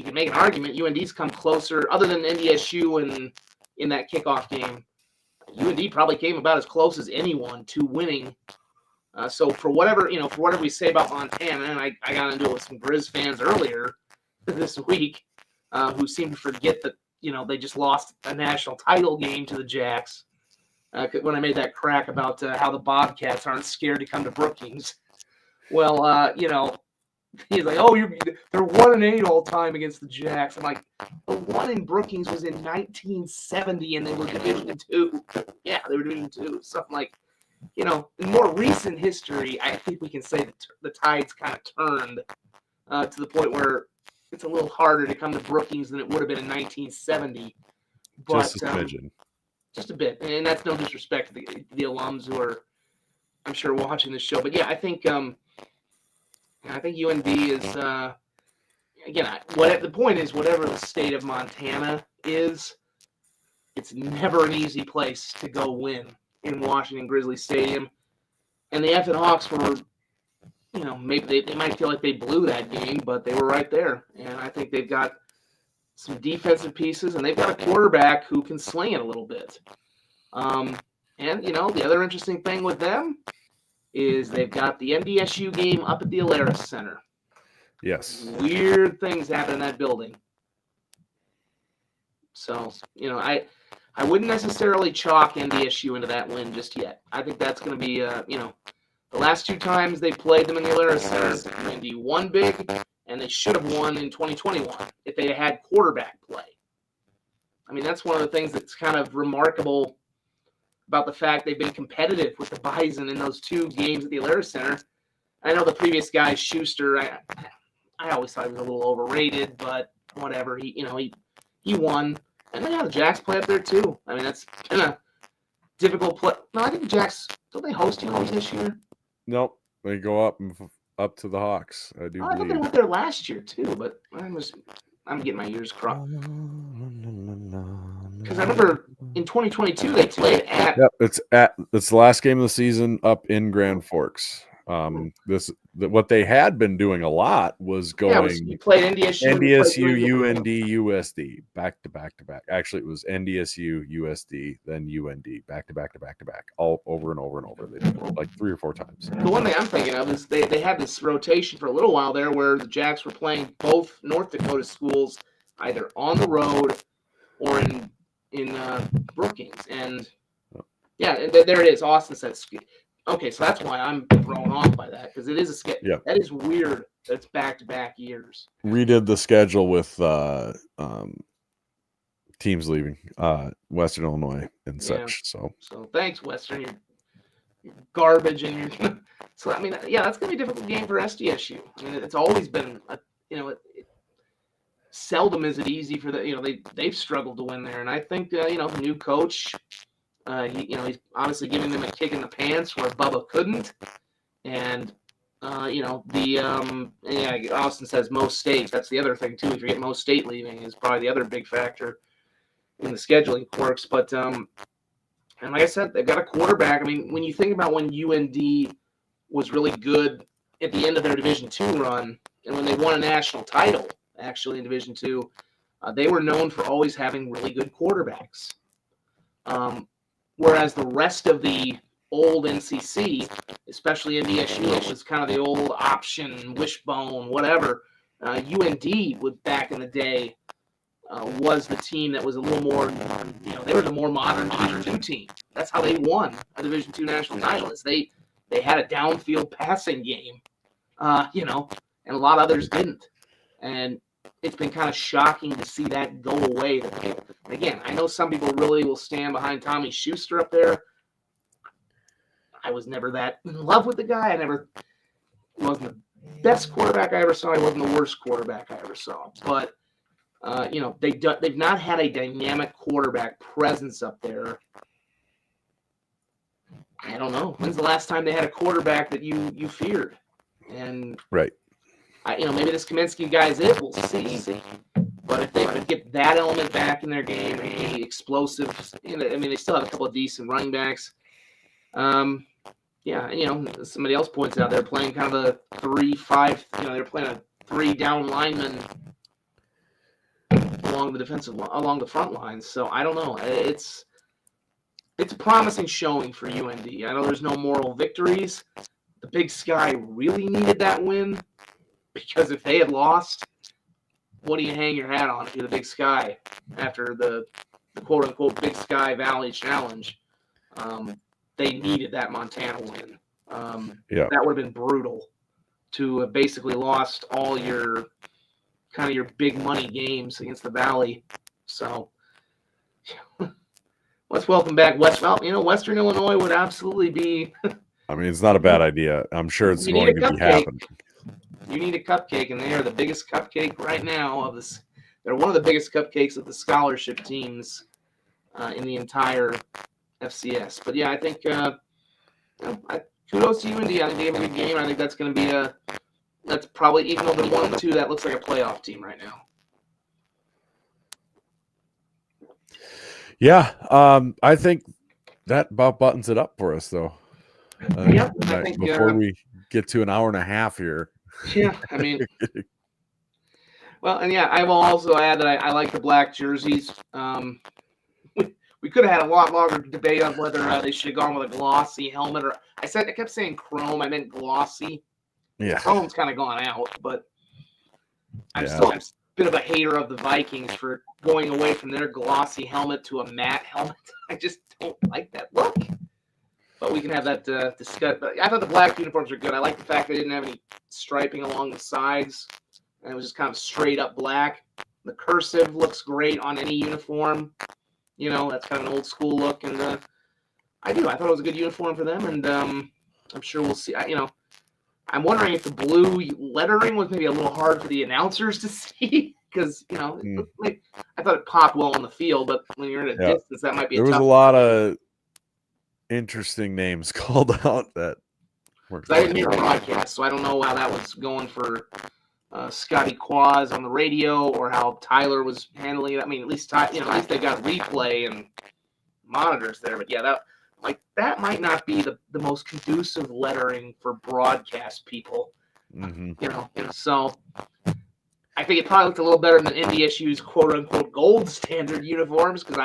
can make an argument. UND's come closer, other than NDSU and in that kickoff game. UND probably came about as close as anyone to winning. So for whatever we say about Montana, and I got into it with some Grizz fans earlier this week, who seem to forget that they just lost a national title game to the Jacks. When I made that crack about how the Bobcats aren't scared to come to Brookings. Well, he's like, oh, they're 1-8 all time against the Jacks. I'm like, the one in Brookings was in 1970, and they were Division II. Yeah, they were Division II. Something like, in more recent history, I think we can say that the tide's kind of turned to the point where it's a little harder to come to Brookings than it would have been in 1970. But, just a smidgen. Just a bit, and that's no disrespect to the alums who are, I'm sure, watching this show. But yeah, I think UND is again. The point is, whatever the state of Montana is, it's never an easy place to go win in Washington Grizzly Stadium. And the Effin Hawks were, maybe they might feel like they blew that game, but they were right there. And I think they've got some defensive pieces, and they've got a quarterback who can sling it a little bit. And, the other interesting thing with them is they've got the NDSU game up at the Alaris Center. Yes. Weird things happen in that building. So, I wouldn't necessarily chalk NDSU into that win just yet. I think that's going to be, the last 2 times they played them in the Alaris Center, UND won big, and they should have won in 2021 if they had quarterback play. I mean, that's one of the things that's kind of remarkable about the fact they've been competitive with the Bison in those 2 games at the Alaris Center. I know the previous guy, Schuster, I always thought he was a little overrated, but whatever. He won. And yeah, the Jacks play up there too. I mean, that's kind of difficult play. No, I think the Jacks, don't they host UND this year? Nope. They go up to the Hawks. I thought they went there last year too, but I'm getting my ears crossed. Because I remember in 2022 they played at. Yep, it's the last game of the season up in Grand Forks. What they had been doing a lot was going. You played NDSU, UND, USD, back to back to back. Actually, it was NDSU, USD, then UND, back to back to back to back, all over and over and over. They did it like 3 or 4 times. The one thing I'm thinking of is they had this rotation for a little while there where the Jacks were playing both North Dakota schools either on the road or in Brookings, and yeah, there it is. Austin says Okay, so that's why I'm thrown off by that, because it is a schedule. Yeah. That is weird. That's back-to-back years. Redid the schedule with teams leaving Western Illinois and such. So thanks, Western. You're garbage, and you're so. I mean, yeah, that's gonna be a difficult game for SDSU. I mean, it's always been seldom is it easy for they've struggled to win there, and I think the new coach. He's obviously giving them a kick in the pants where Bubba couldn't, and Austin says most states. That's the other thing too. If you get most state leaving, is probably the other big factor in the scheduling quirks. But and like I said, they've got a quarterback. I mean, when you think about when UND was really good at the end of their Division II run, and when they won a national title, actually in Division II, they were known for always having really good quarterbacks. Whereas the rest of the old NCC, especially NDSU, which was kind of the old option, wishbone, whatever, UND would back in the day was the team that was a little more, they were the more modern Division II team. That's how they won a Division II national title. Is they had a downfield passing game, and a lot of others didn't. And it's been kind of shocking to see that go away. Again, I know some people really will stand behind Tommy Schuster up there. I was never that in love with the guy. He wasn't the best quarterback I ever saw. He wasn't the worst quarterback I ever saw. But, they've not had a dynamic quarterback presence up there. I don't know. When's the last time they had a quarterback that you feared? And right. Maybe this Kaminsky guy's it. We'll see. But if they could get that element back in their game and be explosive, they still have a couple of decent running backs. Somebody else points out they're playing kind of a 3-5. They're playing a 3 down lineman along the front lines. So I don't know. It's a promising showing for UND. I know there's no moral victories. The Big Sky really needed that win. Because if they had lost, what do you hang your hat on if you're the Big Sky after the quote-unquote Big Sky Valley Challenge? They needed that Montana win. That would have been brutal to have basically lost all your big money games against the Valley. So let's welcome back Western Illinois would absolutely be. I mean, it's not a bad idea. I'm sure it's going to be happening. You need a cupcake, and they are the biggest cupcake right now of this. They're one of the biggest cupcakes of the scholarship teams in the entire FCS. But yeah, I think kudos to UND. I think they have a good game. I think that's going to be that's probably, even though they're 1-2, that looks like a playoff team right now. Yeah, I think that about buttons it up for us, though. I think before we get to an hour and a half here. Yeah, I mean, well, and yeah, I will also add that I like the black jerseys. We could have had a lot longer debate on whether they should have gone with a glossy helmet, or I kept saying chrome. I meant glossy. Yeah, chrome's kind of gone out, but I'm still a bit of a hater of the Vikings for going away from their glossy helmet to a matte helmet. I just don't like that look. But we can have that discussed. But I thought the black uniforms are good. I like the fact they didn't have any striping along the sides, and it was just kind of straight up black. The cursive looks great on any uniform. That's kind of an old school look, and I thought it was a good uniform for them, and I'm sure we'll see. I'm wondering if the blue lettering was maybe a little hard for the announcers to see, because I thought it popped well on the field, but when you're at a distance, that might be. There was a lot of interesting names called out that worked. I didn't hear a broadcast, so I don't know how that was going for Scotty Quaz on the radio, or how Tyler was handling it. I mean, at least they got replay and monitors there. But yeah, that might not be the most conducive lettering for broadcast people. Mm-hmm. So I think it probably looked a little better than NDSU's quote unquote gold standard uniforms, because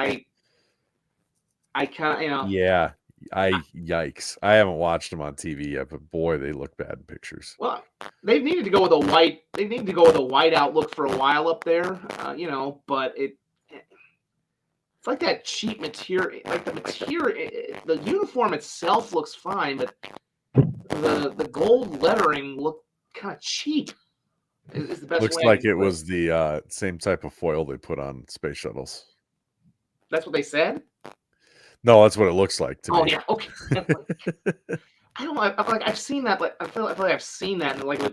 I kind of yeah. Yikes. I haven't watched them on TV yet, but boy, they look bad in pictures. Well, they needed to go with a white. They needed to go with a white outlook for a while up there, but It's like that cheap material. Like the uniform itself looks fine, but the gold lettering looked kind of cheap. Is the best Looks way I like can it put was the same type of foil they put on space shuttles. That's what they said? No, that's what it looks like to me. Oh yeah, okay. I don't know. I feel like I've seen that. Like I feel like I've seen that, and like I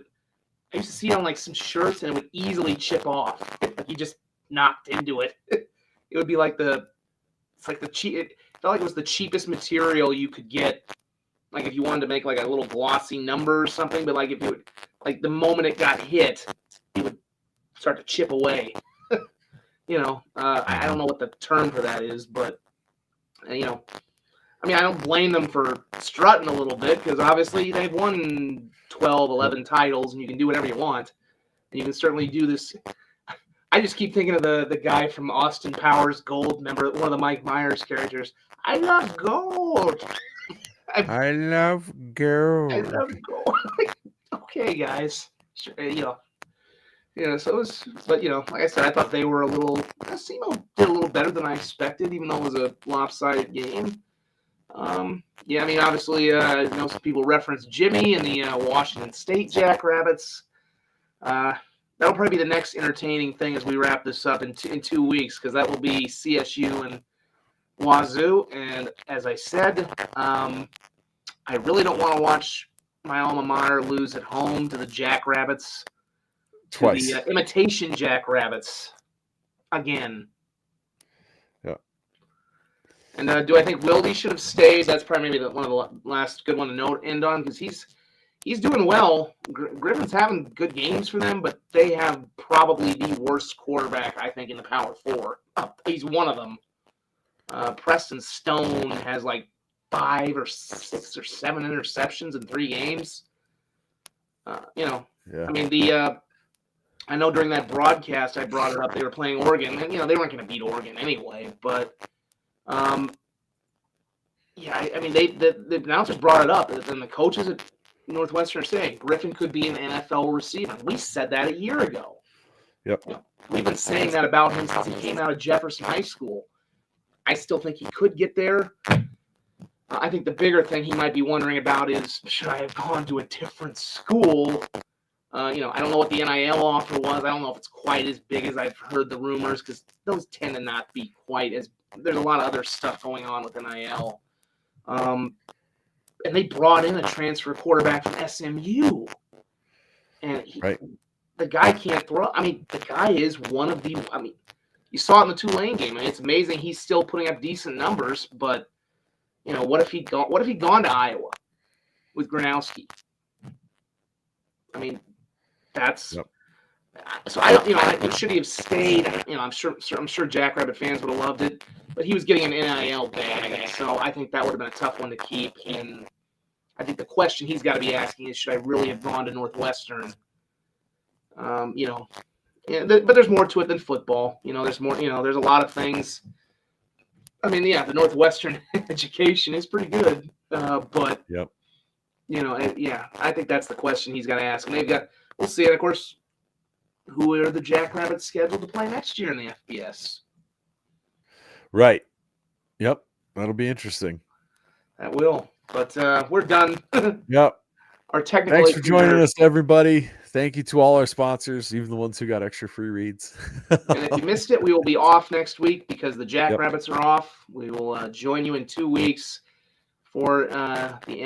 used to see it on like some shirts, and it would easily chip off. Like you just knocked into it. It would be like it's like the cheap. It felt like it was the cheapest material you could get. Like if you wanted to make like a little glossy number or something, but like if you would, like the moment it got hit, it would start to chip away. I don't know what the term for that is, but I don't blame them for strutting a little bit because obviously they've won 12, 11 titles, and you can do whatever you want. And you can certainly do this. I just keep thinking of the guy from Austin Powers Gold, remember, one of the Mike Myers characters. I love gold. I love gold. I love gold. Okay, guys. Sure, so it was, but like I said, I thought they were SEMO did a little better than I expected, even though it was a lopsided game. Obviously, some people reference Jimmy and the Washington State Jackrabbits. That'll probably be the next entertaining thing as we wrap this up in 2 weeks, because that will be CSU and Wazoo. And as I said, I really don't want to watch my alma mater lose at home to the Jackrabbits. Twice. The imitation Jackrabbits again. Yeah. And do I think Wildy should have stayed? That's probably maybe one of the last good one to end on, because he's doing well. Griffin's having good games for them, but they have probably the worst quarterback, I think, in the Power Four. He's one of them. Preston Stone has like 5 or 6 or 7 interceptions in 3 games. Yeah. I mean, I know during that broadcast I brought it up. They were playing Oregon, and they weren't going to beat Oregon anyway. But the announcers brought it up, and the coaches at Northwestern are saying Griffin could be an NFL receiver. We said that a year ago. Yep. We've been saying that about him since he came out of Jefferson High School. I still think he could get there. I think the bigger thing he might be wondering about is, should I have gone to a different school? I don't know what the NIL offer was. I don't know if it's quite as big as I've heard the rumors, because those tend to not be quite as – there's a lot of other stuff going on with NIL. And they brought in a transfer quarterback from SMU. And the guy can't throw. I mean, the guy is one of the – you saw it in the Tulane game. I mean, it's amazing he's still putting up decent numbers, but – what if he'd gone to Iowa with Gronowski? I mean, that's so I don't. Should he have stayed? I'm sure Jackrabbit fans would have loved it, but he was getting an NIL bag, so I think that would have been a tough one to keep. And I think the question he's got to be asking is, should I really have gone to Northwestern? But there's more to it than football. There's more. There's a lot of things. I mean, the Northwestern education is pretty good, but I think that's the question he's got to ask. And we'll see. And of course, who are the Jackrabbits scheduled to play next year in the FBS? Right. Yep. That'll be interesting. That will. But we're done. Yep. Our technical. Thanks for joining us, everybody. Thank you to all our sponsors, even the ones who got extra free reads. And if you missed it, we will be off next week because the Jackrabbits are off. We will join you in 2 weeks for I think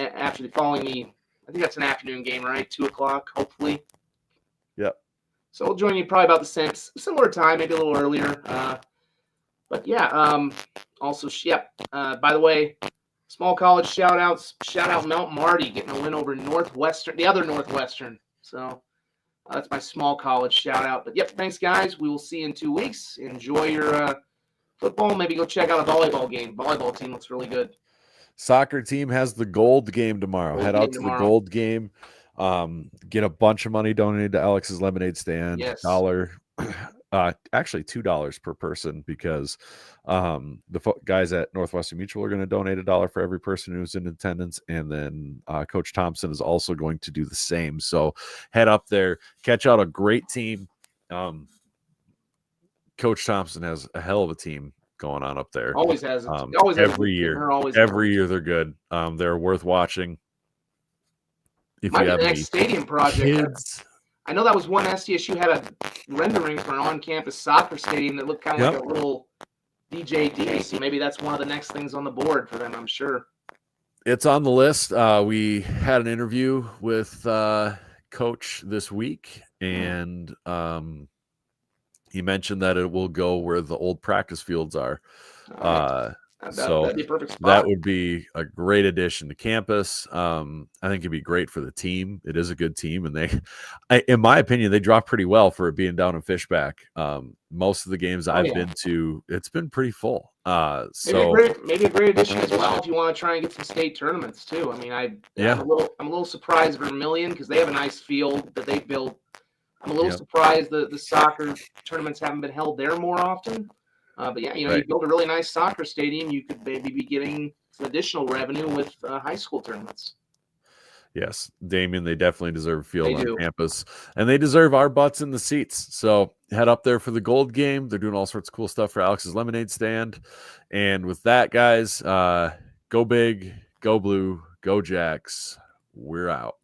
that's an afternoon game, right? 2:00, hopefully. Yep. So we'll join you probably about the same similar time, maybe a little earlier. But yeah. Also, by the way, small college shout outs. Shout out Mount Marty getting a win over Northwestern, the other Northwestern. So. That's my small college shout out. But yep, thanks guys. We will see you in 2 weeks. Enjoy your football. Maybe go check out a volleyball game. Volleyball team looks really good. Soccer team has the gold game tomorrow. Head out to the gold game. Get a bunch of money donated to Alex's Lemonade Stand. Yes. Actually $2 per person, because the guys at Northwestern Mutual are going to donate $1 for every person who's in attendance, and then Coach Thompson is also going to do the same. So head up there, catch out a great team. Coach Thompson has a hell of a team going on up there. Always has. Every year they're good. They're worth watching. If Might you be have the any next stadium project. kids, I know that was one SDSU had a rendering for an on-campus soccer stadium that looked kind of like a little DJD. So maybe that's one of the next things on the board for them, I'm sure. It's on the list. We had an interview with Coach this week, and he mentioned that it will go where the old practice fields are. That'd be a perfect spot. That would be a great addition to campus. I think it'd be great for the team. It is a good team, and in my opinion, they draw pretty well for it being down in Fishback. Most of the games I've been to, it's been pretty full. Maybe a great addition as well if you want to try and get some state tournaments too. I mean, I'm a little surprised Vermilion because they have a nice field that they built. I'm a little surprised the soccer tournaments haven't been held there more often. But yeah, you build a really nice soccer stadium, you could maybe be getting some additional revenue with high school tournaments. Yes, Damien, they definitely deserve a field on campus, and they deserve our butts in the seats. So head up there for the gold game. They're doing all sorts of cool stuff for Alex's Lemonade Stand. And with that, guys, go big, go blue, go Jacks. We're out.